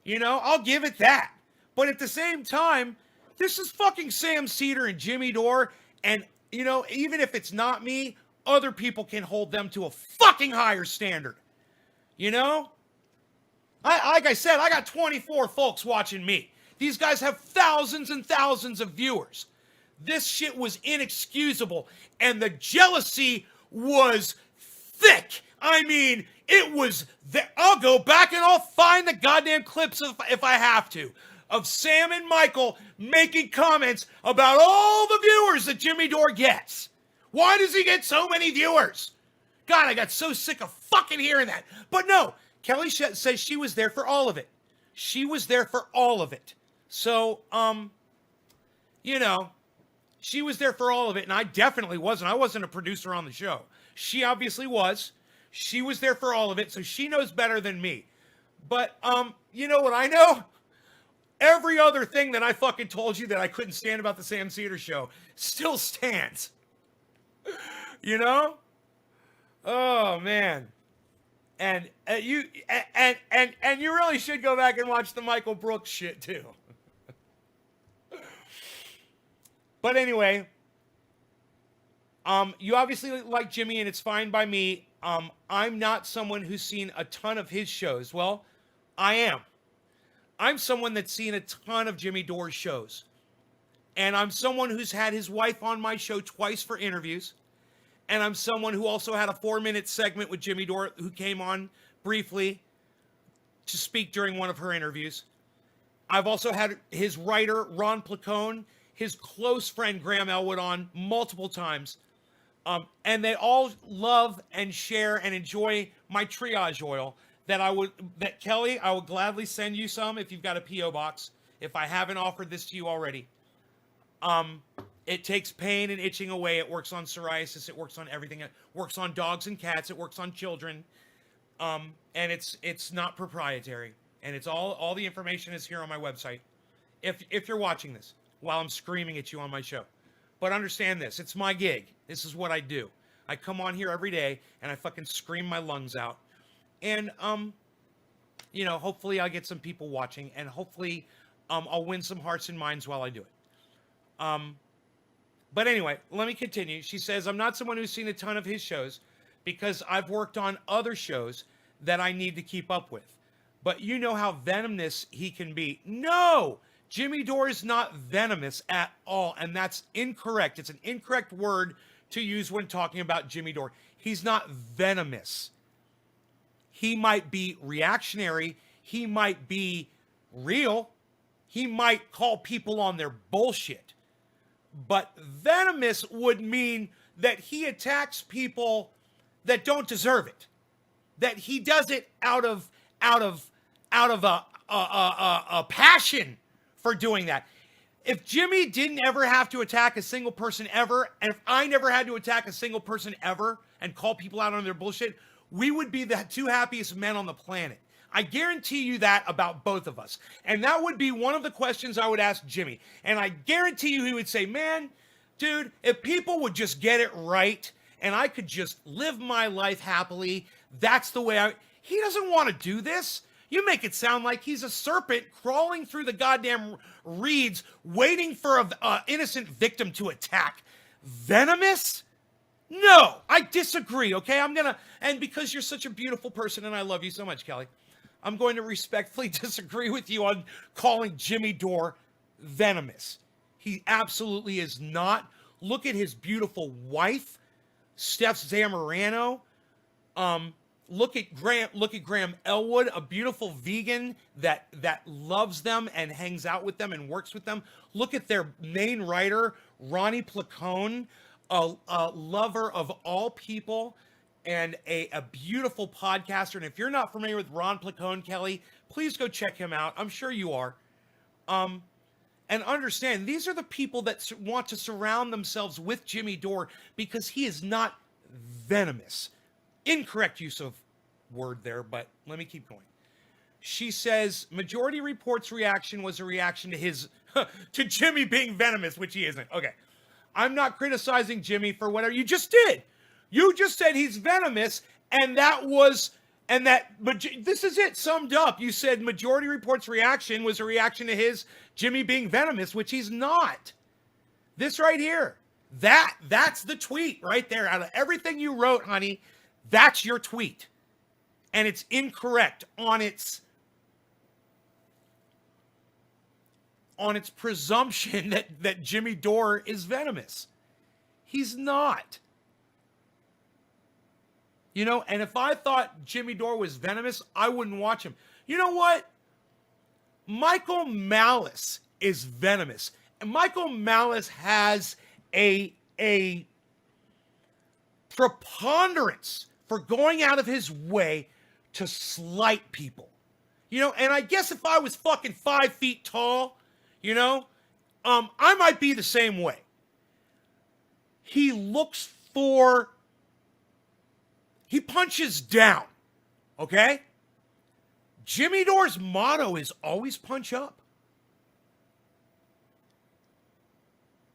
I'll give it that. But at the same time, this is fucking Sam Seder and Jimmy Dore, and, even if it's not me, other people can hold them to a fucking higher standard. Like I said, I got 24 folks watching me. These guys have thousands and thousands of viewers. This shit was inexcusable, and the jealousy was thick. I mean, it was there. I'll go back and I'll find the goddamn clips if I have to, of Sam and Michael making comments about all the viewers that Jimmy Dore gets. Why does he get so many viewers? God, I got so sick of fucking hearing that. But no, Kelly says she was there for all of it. She was there for all of it. So, she was there for all of it, and I definitely wasn't. I wasn't a producer on the show. She obviously was. She was there for all of it, so she knows better than me. But, you know what I know? Every other thing that I fucking told you that I couldn't stand about the Sam Seder show still stands. Oh, man. And you really should go back and watch the Michael Brooks shit too. But anyway, you obviously like Jimmy, and it's fine by me. I'm not someone who's seen a ton of his shows. Well, I am. I'm someone that's seen a ton of Jimmy Dore's shows. And I'm someone who's had his wife on my show twice for interviews. And I'm someone who also had a 4-minute segment with Jimmy Dore, who came on briefly to speak during one of her interviews. I've also had his writer, Ron Placone, his close friend, Graham Elwood, on multiple times. And they all love and share and enjoy my triage oil that Kelly, I would gladly send you some if you've got a P.O. box, if I haven't offered this to you already. It takes pain and itching away. It works on psoriasis. It works on everything. It works on dogs and cats. It works on children. And it's not proprietary. And it's all the information is here on my website. If you're watching this while I'm screaming at you on my show. But understand this, it's my gig. This is what I do. I come on here every day and I fucking scream my lungs out. And you know, hopefully I'll get some people watching, and hopefully I'll win some hearts and minds while I do it. But anyway, let me continue. She says, I'm not someone who's seen a ton of his shows because I've worked on other shows that I need to keep up with. But you know how venomous he can be. No! Jimmy Dore is not venomous at all, and that's incorrect. It's an incorrect word to use when talking about Jimmy Dore. He's not venomous. He might be reactionary. He might be real. He might call people on their bullshit. But venomous would mean that he attacks people that don't deserve it. That he does it out of a passion for doing that. If Jimmy didn't ever have to attack a single person ever, and if I never had to attack a single person ever and call people out on their bullshit, we would be the two happiest men on the planet. I guarantee you that about both of us. And that would be one of the questions I would ask Jimmy. And I guarantee you he would say, man, dude, if people would just get it right and I could just live my life happily, that's the way he doesn't want to do this. You make it sound like he's a serpent crawling through the goddamn reeds, waiting for an innocent victim to attack. Venomous? No, I disagree, okay? And because you're such a beautiful person and I love you so much, Kelly, I'm going to respectfully disagree with you on calling Jimmy Dore venomous. He absolutely is not. Look at his beautiful wife, Steph Zamorano. Look at Graham Elwood, a beautiful vegan that loves them and hangs out with them and works with them. Look at their main writer, Ronnie Placone, a lover of all people and a beautiful podcaster. And if you're not familiar with Ron Placone, Kelly, please go check him out. I'm sure you are. And understand, these are the people that want to surround themselves with Jimmy Dore because he is not venomous. Incorrect use of word there, but let me keep going. She says, Majority Report's reaction was a reaction to his, to Jimmy being venomous, which he isn't. Okay. I'm not criticizing Jimmy for whatever you just did. You just said he's venomous, and this is it summed up. You said Majority Report's reaction was a reaction to his Jimmy being venomous, which he's not. This right here. That's the tweet right there. Out of everything you wrote, honey, that's your tweet. And it's incorrect on its presumption that Jimmy Dore is venomous. He's not. You know, and if I thought Jimmy Dore was venomous, I wouldn't watch him. You know what? Michael Malice is venomous. And Michael Malice has a preponderance for going out of his way to slight people. You know, and I guess if I was fucking 5 feet tall, you know, I might be the same way. He punches down, okay? Jimmy Dore's motto is always punch up.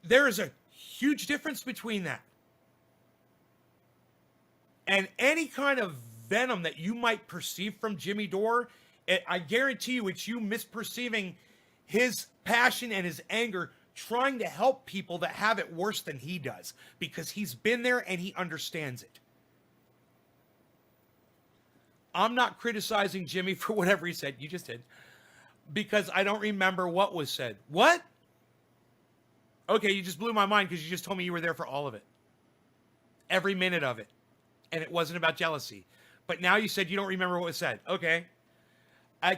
There is a huge difference between that. And any kind of venom that you might perceive from Jimmy Dore, I guarantee you it's you misperceiving his passion and his anger, trying to help people that have it worse than he does, because he's been there and he understands it. I'm not criticizing Jimmy for whatever he said. You just did. Because I don't remember what was said. What? Okay, you just blew my mind because you just told me you were there for all of it. Every minute of it. And it wasn't about jealousy. But now you said you don't remember what was said. Okay.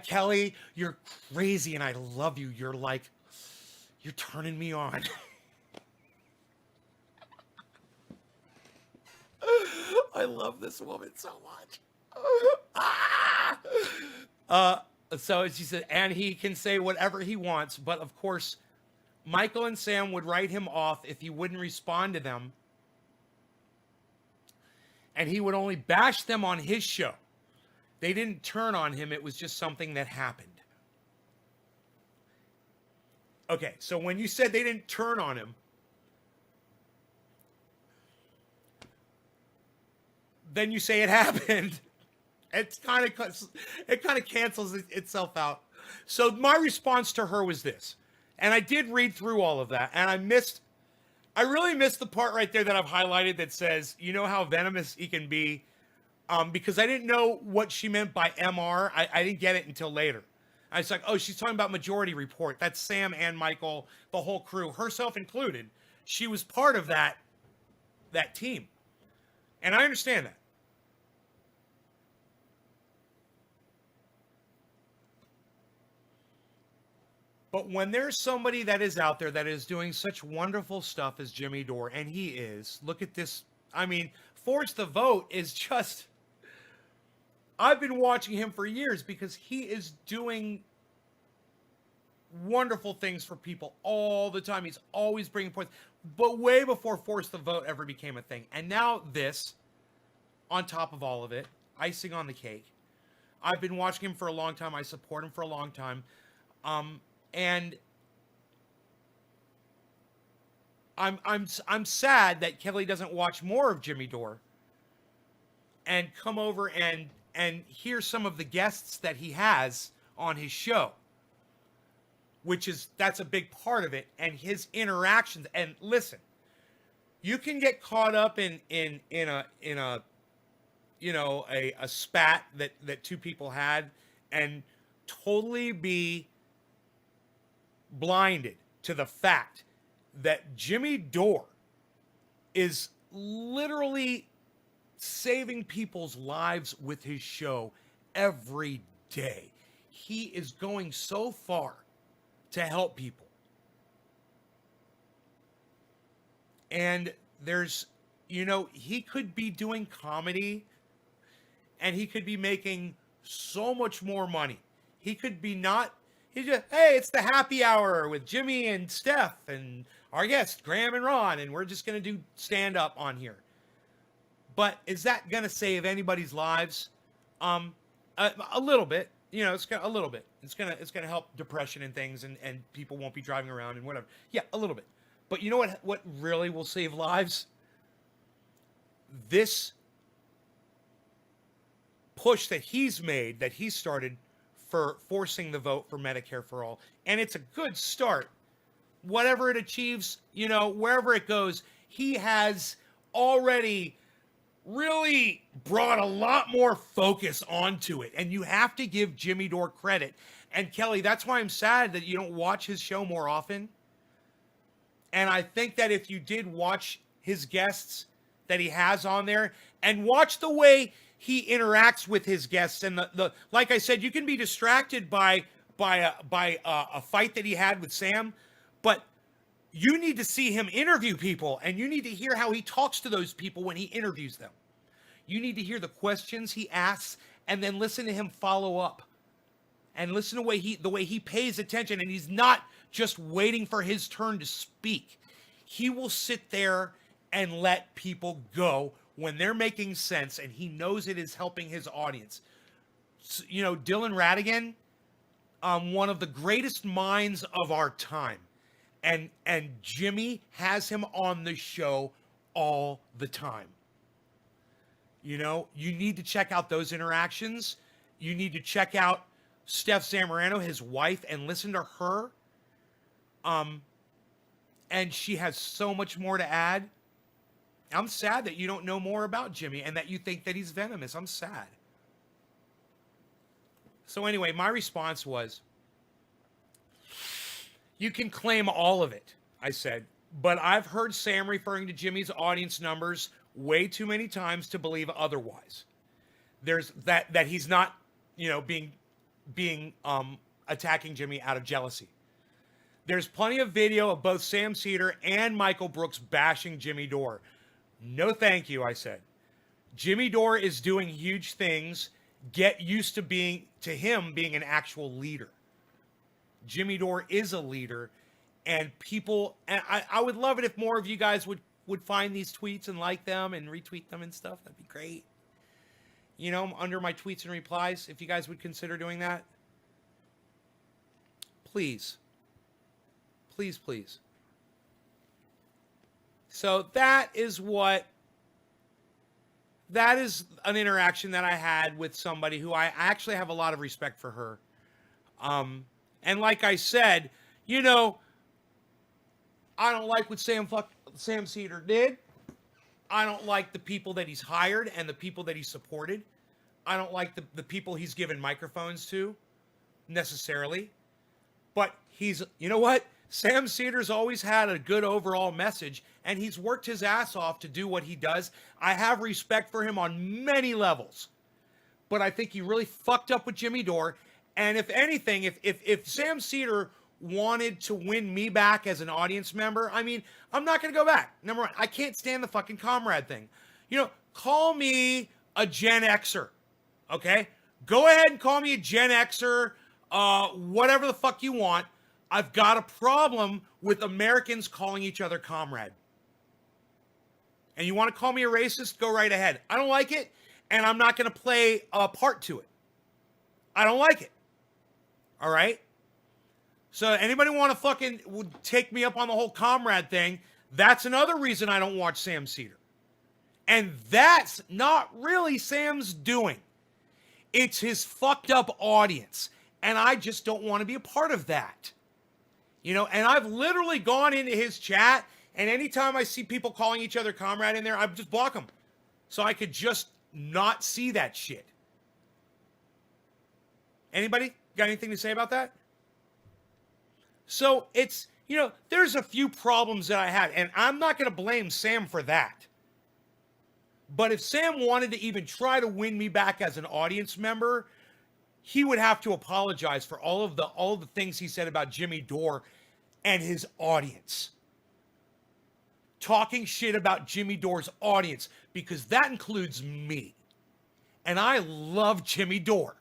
Kelly, you're crazy and I love you. You're turning me on. I love this woman so much. So she said, and he can say whatever he wants, but of course, Michael and Sam would write him off if he wouldn't respond to them. And he would only bash them on his show. They didn't turn on him. It was just something that happened. Okay, so when you said they didn't turn on him, then you say it happened. It kind of cancels itself out. So my response to her was this. And I did read through all of that, and I really missed the part right there that I've highlighted that says, you know how venomous he can be? Because I didn't know what she meant by MR. I didn't get it until later. I was like, oh, she's talking about Majority Report. That's Sam and Michael, the whole crew, herself included. She was part of that team. And I understand that. But when there's somebody that is out there that is doing such wonderful stuff as Jimmy Dore, and he is, look at this. I mean, Force the Vote is just, I've been watching him for years because he is doing wonderful things for people all the time. He's always bringing points, but way before Force the Vote ever became a thing. And now this, on top of all of it, icing on the cake. I've been watching him for a long time. I support him for a long time. And I'm sad that Kelly doesn't watch more of Jimmy Dore and come over and hear some of the guests that he has on his show, that's a big part of it, and his interactions. And listen, you can get caught up in a spat that two people had and totally be blinded to the fact that Jimmy Dore is literally saving people's lives with his show every day. He is going so far to help people. And there's, he could be doing comedy and he could be making so much more money. He could be he's just, hey, it's the happy hour with Jimmy and Steph and our guests, Graham and Ron, and we're just going to do stand-up on here. But is that going to save anybody's lives? A little bit. It's a little bit. It's gonna help depression and things, and people won't be driving around and whatever. Yeah, a little bit. But you know what really will save lives? This push that he's made, that he started for forcing the vote for Medicare for all. And it's a good start. Whatever it achieves, wherever it goes, he has already really brought a lot more focus onto it. And you have to give Jimmy Dore credit. And Kelly, that's why I'm sad that you don't watch his show more often. And I think that if you did watch his guests that he has on there and watch the way he interacts with his guests, and the like I said, you can be distracted by a fight that he had with Sam, but you need to see him interview people, and you need to hear how he talks to those people when he interviews them. You need to hear the questions he asks, and then listen to him follow up, and listen to the way he pays attention, and he's not just waiting for his turn to speak. He will sit there and let people go when they're making sense, and he knows it is helping his audience. So, Dylan Ratigan, one of the greatest minds of our time, and Jimmy has him on the show all the time. You need to check out those interactions. You need to check out Steph Zamorano, his wife, and listen to her. And she has so much more to add. I'm sad that you don't know more about Jimmy and that you think that he's venomous. I'm sad. So anyway, my response was, you can claim all of it, I said, but I've heard Sam referring to Jimmy's audience numbers way too many times to believe otherwise. There's that he's not, being attacking Jimmy out of jealousy. There's plenty of video of both Sam Cedar and Michael Brooks bashing Jimmy Dore. No, thank you, I said. Jimmy Dore is doing huge things. Get used to him being an actual leader. Jimmy Dore is a leader, And people, and I would love it if more of you guys would find these tweets and like them and retweet them and stuff. That'd be great. You know, under my tweets and replies, if you guys would consider doing that. Please. Please, please. So that is an interaction that I had with somebody who I actually have a lot of respect for her. And like I said, you know, I don't like what Sam Seder did. I don't like the people that he's hired and the people that he supported. I don't like the people he's given microphones to, necessarily. But you know what? Sam Seder's always had a good overall message, and he's worked his ass off to do what he does. I have respect for him on many levels. But I think he really fucked up with Jimmy Dore. And if anything, if Sam Seder wanted to win me back as an audience member, I mean, I'm not going to go back. Number one, I can't stand the fucking comrade thing. You know, call me a Gen Xer, okay? Go ahead and call me a Gen Xer, whatever the fuck you want. I've got a problem with Americans calling each other comrade. And you want to call me a racist? Go right ahead. I don't like it, and I'm not going to play a part to it. I don't like it. All right? So anybody want to fucking take me up on the whole comrade thing, that's another reason I don't watch Sam Seder. And that's not really Sam's doing. It's his fucked up audience. And I just don't want to be a part of that. You know, and I've literally gone into his chat, and anytime I see people calling each other comrade in there, I just block them. So I could just not see that shit. Anybody got anything to say about that? So it's, you know, there's a few problems that I had, and I'm not going to blame Sam for that. But if Sam wanted to even try to win me back as an audience member, he would have to apologize for all of the things he said about Jimmy Dore and his audience. Talking shit about Jimmy Dore's audience, because that includes me. And I love Jimmy Dore.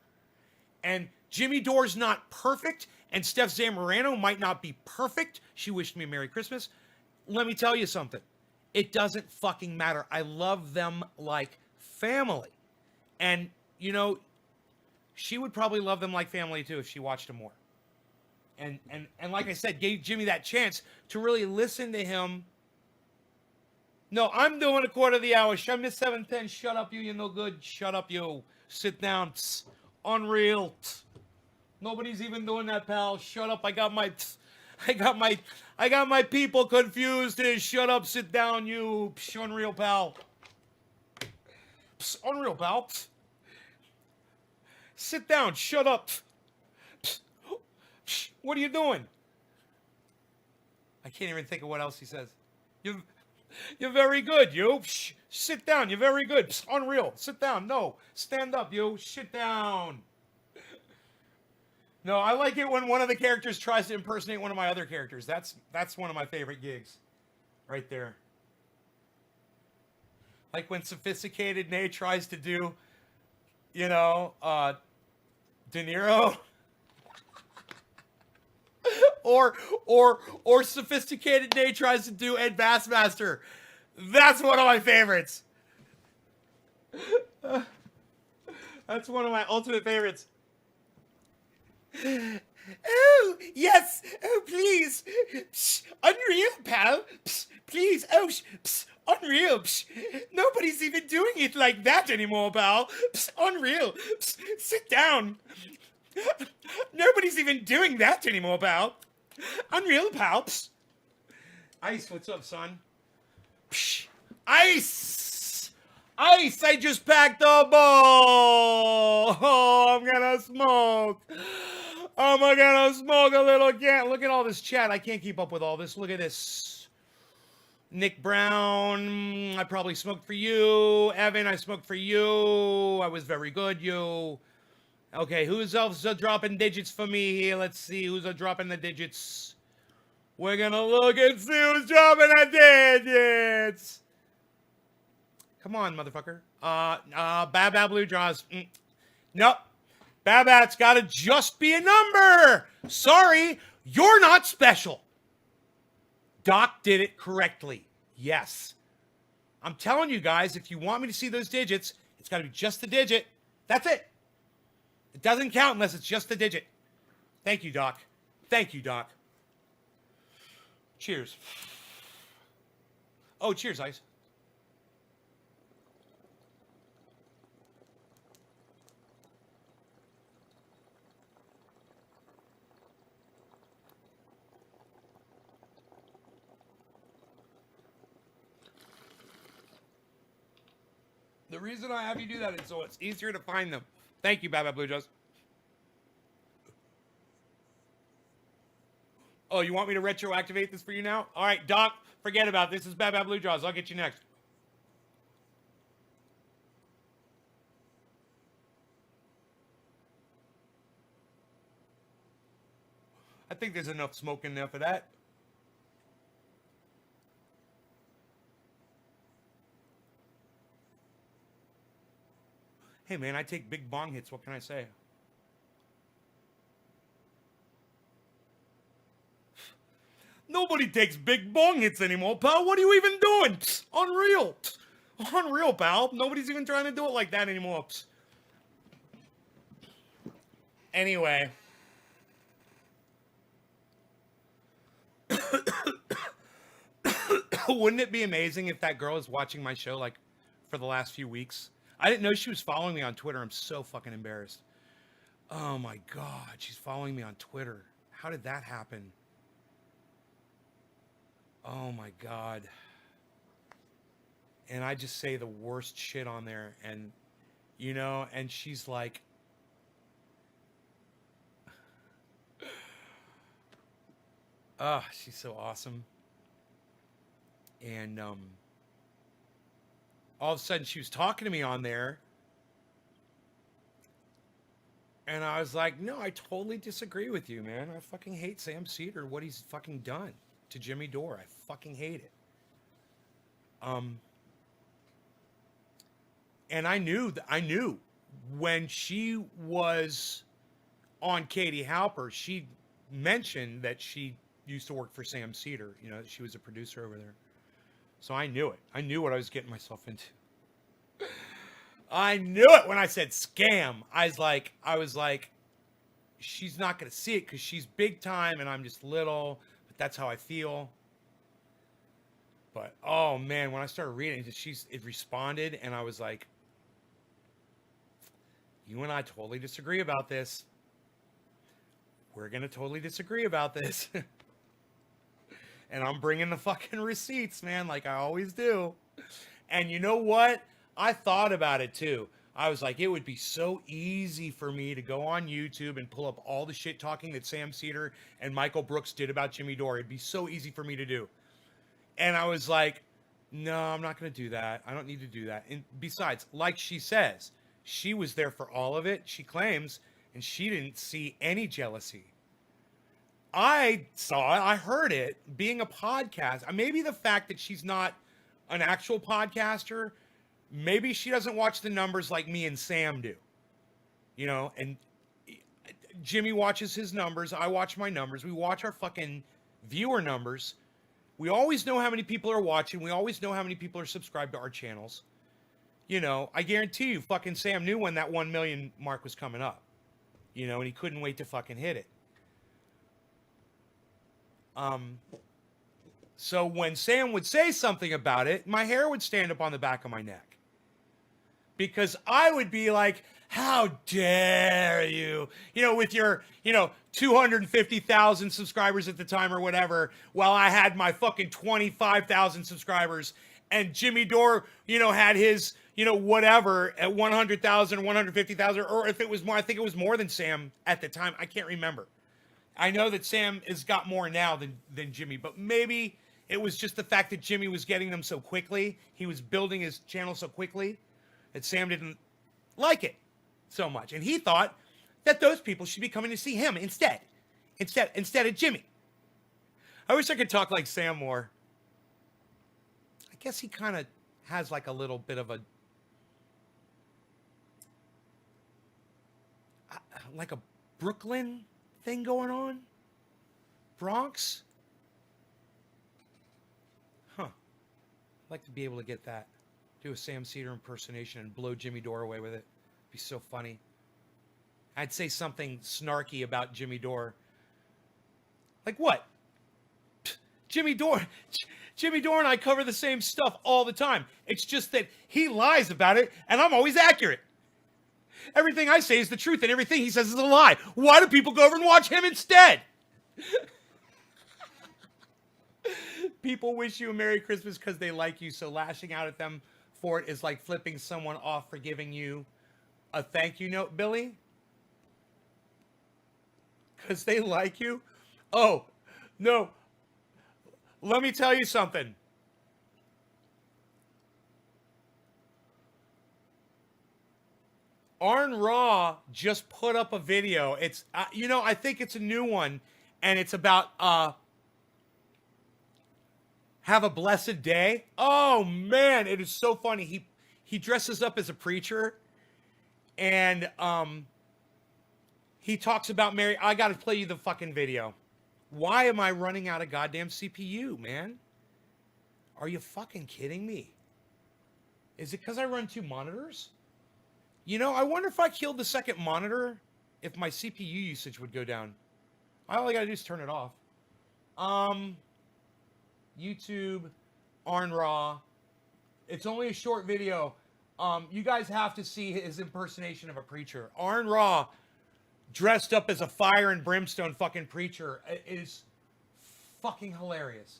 And Jimmy Dore's not perfect, and Steph Zamorano might not be perfect. She wished me a Merry Christmas. Let me tell you something. It doesn't fucking matter. I love them like family. And, you know, she would probably love them like family too if she watched them more. And like I said, gave Jimmy that chance to really listen to him. No, I'm doing a quarter of the hour. Miss 710, shut up, you no good. Shut up, you. Sit down. Psst. Unreal. Psst. Nobody's even doing that, pal. Shut up. I got my people confused. Shut up, sit down, you. Psst. Unreal, pal. Psst. Unreal, pal. Psst. Sit down. Shut up. Psst. Psst. What are you doing? I can't even think of what else he says. You're very good, you. Psst. Sit down. You're very good. Psst. Unreal. Sit down. No. Stand up, you. Sit down. No, I like it when one of the characters tries to impersonate one of my other characters. That's one of my favorite gigs. Right there. Like when Sophisticated Nate tries to do, you know, De Niro. or Sophisticated Nate tries to do Ed Bassmaster. That's one of my favorites. That's one of my ultimate favorites. Oh, yes. Oh, please. Psst. Unreal, pal. Psst. Please. Oh, psst. Unreal. Psst. Nobody's even doing it like that anymore, pal. Psst. Unreal. Psst. Sit down. Nobody's even doing that anymore, pal. Unreal, pal. Psst. Ice, what's up, son? Psst. Ice! Ice, I just packed a ball! Oh, I'm gonna smoke! I'm gonna smoke a little can. Look at all this chat. I can't keep up with all this. Look at this. Nick Brown, I probably smoked for you. Evan, I smoked for you. I was very good, you. Okay, who's else dropping digits for me here? Let's see who's dropping the digits. We're gonna look and see who's dropping the digits. Come on, motherfucker. Bab Blue draws. Nope. Babat's gotta just be a number. Sorry, you're not special. Doc did it correctly. Yes. I'm telling you guys, if you want me to see those digits, it's got to be just the digit. That's it. It doesn't count unless it's just the digit. Thank you, Doc. Thank you, Doc. Cheers. Oh, cheers, Ice. The reason I have you do that is so it's easier to find them. Thank you, Baba Blue Jays. Oh, you want me to retroactivate this for you now? All right, Doc, forget about this. This is Baba Blue Jaws. I'll get you next. I think there's enough smoke in there for that. Hey, man, I take big bong hits. What can I say? Nobody takes big bong hits anymore, pal. What are you even doing? Psst, unreal. Psst, unreal, pal. Nobody's even trying to do it like that anymore. Psst. Anyway. Wouldn't it be amazing if that girl is watching my show like for the last few weeks? I didn't know she was following me on Twitter. I'm so fucking embarrassed. Oh my God, she's following me on Twitter. How did that happen? Oh my God. And I just say the worst shit on there, and you know, and she's like, oh, she's so awesome. And all of a sudden she was talking to me on there, and I was like, no, I totally disagree with you, man. I fucking hate Sam Seder, what he's fucking done to Jimmy Dore. I fucking hate it. And I knew when she was on Katie Halper, she mentioned that she used to work for Sam Seder. You know, she was a producer over there. So I knew it. I knew what I was getting myself into. I knew it when I said scam. I was like, she's not going to see it because she's big time and I'm just little, but that's how I feel. But, oh man, when I started reading it, it responded, and I was like, you and I totally disagree about this. We're going to totally disagree about this. And I'm bringing the fucking receipts, man, like I always do. And you know what? I thought about it too. I was like, it would be so easy for me to go on YouTube and pull up all the shit talking that Sam Seder and Michael Brooks did about Jimmy Dore. It'd be so easy for me to do. And I was like, no, I'm not going to do that. I don't need to do that. And besides, like she says, she was there for all of it, she claims, and she didn't see any jealousy. I saw it, I heard it, being a podcast. Maybe the fact that she's not an actual podcaster, maybe she doesn't watch the numbers like me and Sam do. You know, and Jimmy watches his numbers, I watch my numbers, we watch our fucking viewer numbers. We always know how many people are watching, we always know how many people are subscribed to our channels. You know, I guarantee you fucking Sam knew when that 1 million mark was coming up. You know, and he couldn't wait to fucking hit it. So when Sam would say something about it, my hair would stand up on the back of my neck. Because I would be like, how dare you? You know, with your, 250,000 subscribers at the time or whatever, while I had my fucking 25,000 subscribers, and Jimmy Dore, had his, whatever at 100,000, 150,000, or if it was more, I think it was more than Sam at the time. I can't remember. I know that Sam has got more now than Jimmy, but maybe it was just the fact that Jimmy was getting them so quickly. He was building his channel so quickly that Sam didn't like it so much. And he thought that those people should be coming to see him instead of Jimmy. I wish I could talk like Sam more. I guess he kind of has like a little bit of a Brooklyn thing going on. Bronx. like to be able to get that. Do a Sam Cedar impersonation and blow Jimmy Dore away with it. It'd be so funny. I'd say something snarky about Jimmy Dore. Like what? Jimmy Dore and I cover the same stuff all the time. It's just that he lies about it, and I'm always accurate. Everything I say is the truth, and everything he says is a lie. Why do people go over and watch him instead? People wish you a Merry Christmas because they like you, so lashing out at them for it is like flipping someone off for giving you a thank you note, Billy. Because they like you? Oh, no. Let me tell you something. Arn Raw just put up a video. It's, I think it's a new one, and it's about, have a blessed day. Oh, man, it is so funny. He dresses up as a preacher, and, he talks about Mary. I got to play you the fucking video. Why am I running out of goddamn CPU, man? Are you fucking kidding me? Is it because I run 2 monitors? I wonder if I killed the second monitor, if my CPU usage would go down. All I gotta do is turn it off. YouTube, Arn Raw. It's only a short video. You guys have to see his impersonation of a preacher. Arn Raw, dressed up as a fire and brimstone fucking preacher, is fucking hilarious.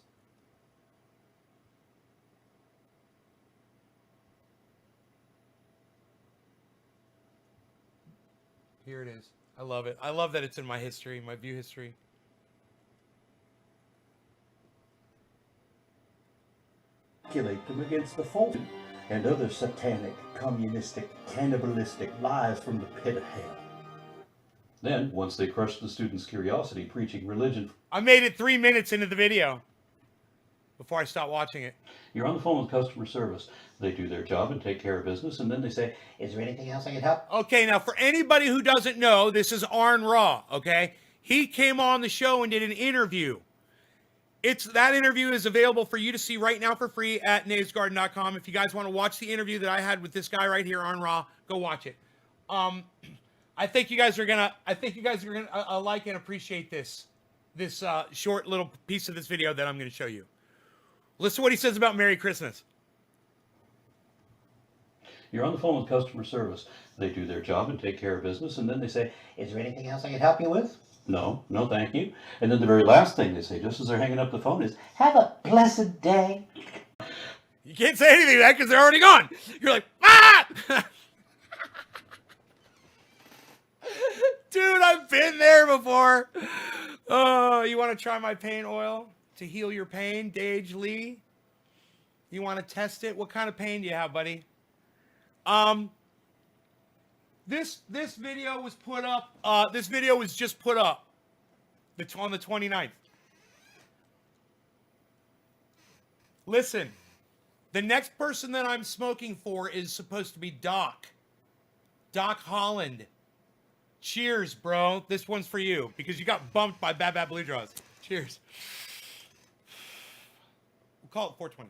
Here it is. I love it. I love that it's in my history, my view history. Inoculate them against the Fulton and other satanic, communistic, cannibalistic lies from the pit of hell. Then, once they crushed the students' curiosity, preaching religion. I made it 3 minutes into the video before I stopped watching it. You're on the phone with customer service. They do their job and take care of business, and then they say, "Is there anything else I can help?" Okay, now for anybody who doesn't know, this is Arn Raw, okay? He came on the show and did an interview. That interview is available for you to see right now for free at knavesgarden.com. If you guys want to watch the interview that I had with this guy right here, Arn Raw, go watch it. I think you guys are gonna like and appreciate this short little piece of this video that I'm gonna show you. Listen to what he says about Merry Christmas. You're on the phone with customer service. They do their job and take care of business, and then they say, "Is there anything else I can help you with?" No, thank you. And then the very last thing they say, just as they're hanging up the phone, is, "Have a blessed day." You can't say anything to that because they're already gone. You're like, ah! Dude, I've been there before. Oh, you want to try my pain oil to heal your pain, Dage Lee? You want to test it? What kind of pain do you have, buddy? This video was put up. This video was just put up on the 29th. Listen, the next person that I'm smoking for is supposed to be Doc Holland. Cheers, bro. This one's for you because you got bumped by Bad Bad Blue Draws. Cheers. We'll call it 420.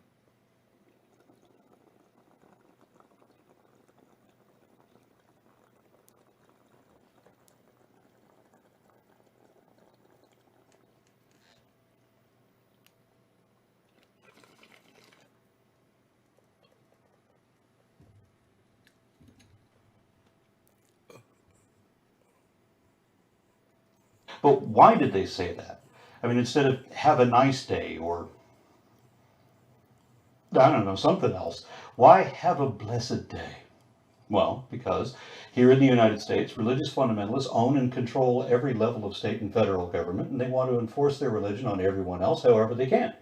But why did they say that? I mean, instead of "have a nice day" or, I don't know, something else, why "have a blessed day"? Well, because here in the United States, religious fundamentalists own and control every level of state and federal government, and they want to enforce their religion on everyone else however they can.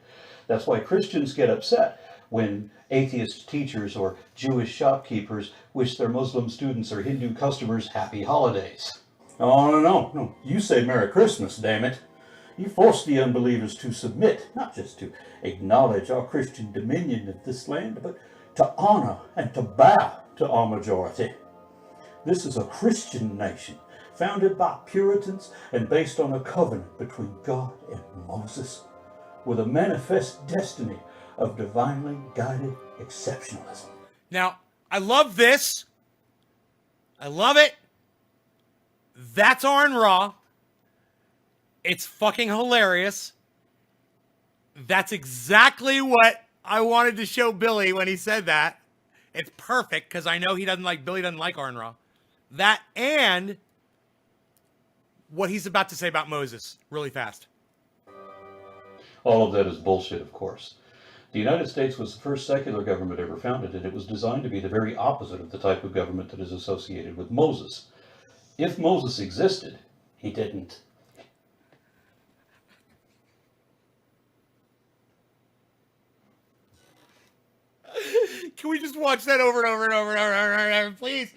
That's why Christians get upset when atheist teachers or Jewish shopkeepers wish their Muslim students or Hindu customers happy holidays. Oh, no. You say Merry Christmas, damn it. You force the unbelievers to submit, not just to acknowledge our Christian dominion of this land, but to honor and to bow to our majority. This is a Christian nation, founded by Puritans and based on a covenant between God and Moses, with a manifest destiny of divinely guided exceptionalism. Now, I love this. I love it. That's Arn Ra. It's fucking hilarious. That's exactly what I wanted to show Billy when he said that. It's perfect because I know Billy doesn't like Arn Ra. That and what he's about to say about Moses really fast. All of that is bullshit, of course. The United States was the first secular government ever founded, and it was designed to be the very opposite of the type of government that is associated with Moses. If Moses existed, he didn't. Can we just watch that over and over and over and over and over? Please,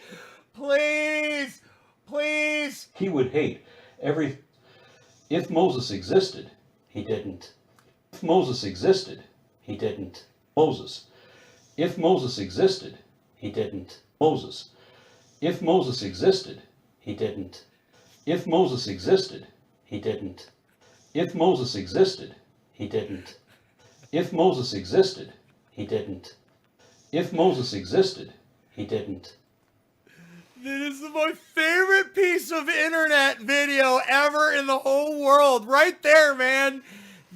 please, please. He would hate every... If Moses existed, he didn't. If Moses existed, he didn't. Moses. If Moses existed, he didn't. Moses. If Moses existed, he didn't. If Moses existed, he didn't. If Moses existed, he didn't. If Moses existed, he didn't. If Moses existed, he didn't. That is my favorite piece of internet video ever in the whole world. Right there, man.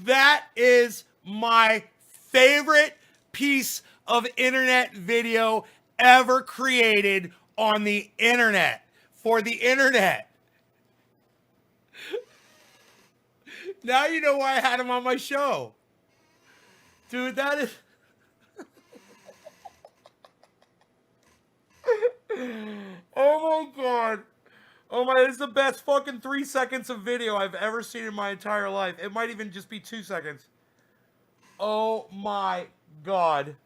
That is my favorite piece of internet video ever created on the internet. For the internet. Now you know why I had him on my show. Dude, that is... Oh my god. Oh my, this is the best fucking 3 seconds of video I've ever seen in my entire life. It might even just be 2 seconds. Oh my god.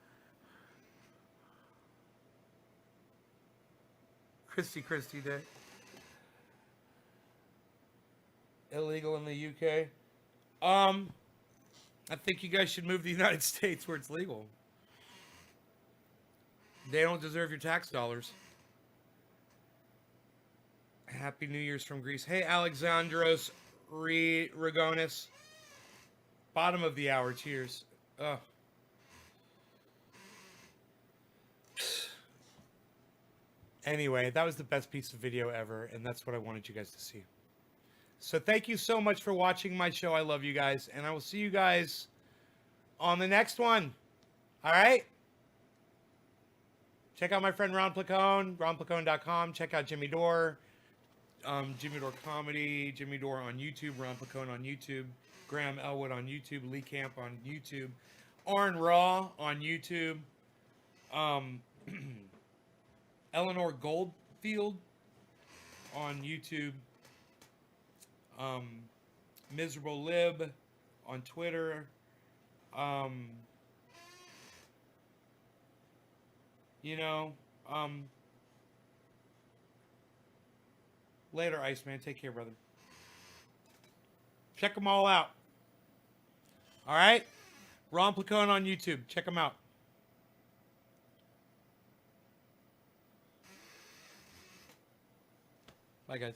Christy Day. Illegal in the UK. I think you guys should move to the United States where it's legal. They don't deserve your tax dollars. Happy New Year's from Greece. Hey, Alexandros Rigonis. Bottom of the hour. Cheers. Ugh. Anyway, that was the best piece of video ever, and that's what I wanted you guys to see. So thank you so much for watching my show. I love you guys, and I will see you guys on the next one. All right? Check out my friend Ron Placone, ronplacone.com. Check out Jimmy Dore, Jimmy Dore Comedy, Jimmy Dore on YouTube, Ron Placone on YouTube, Graham Elwood on YouTube, Lee Camp on YouTube, Arn Ra on YouTube, Eleanor Goldfield on YouTube, Miserable Lib on Twitter, later, Iceman. Take care, brother. Check them all out. All right? Ron Placone on YouTube. Check them out. Bye, guys.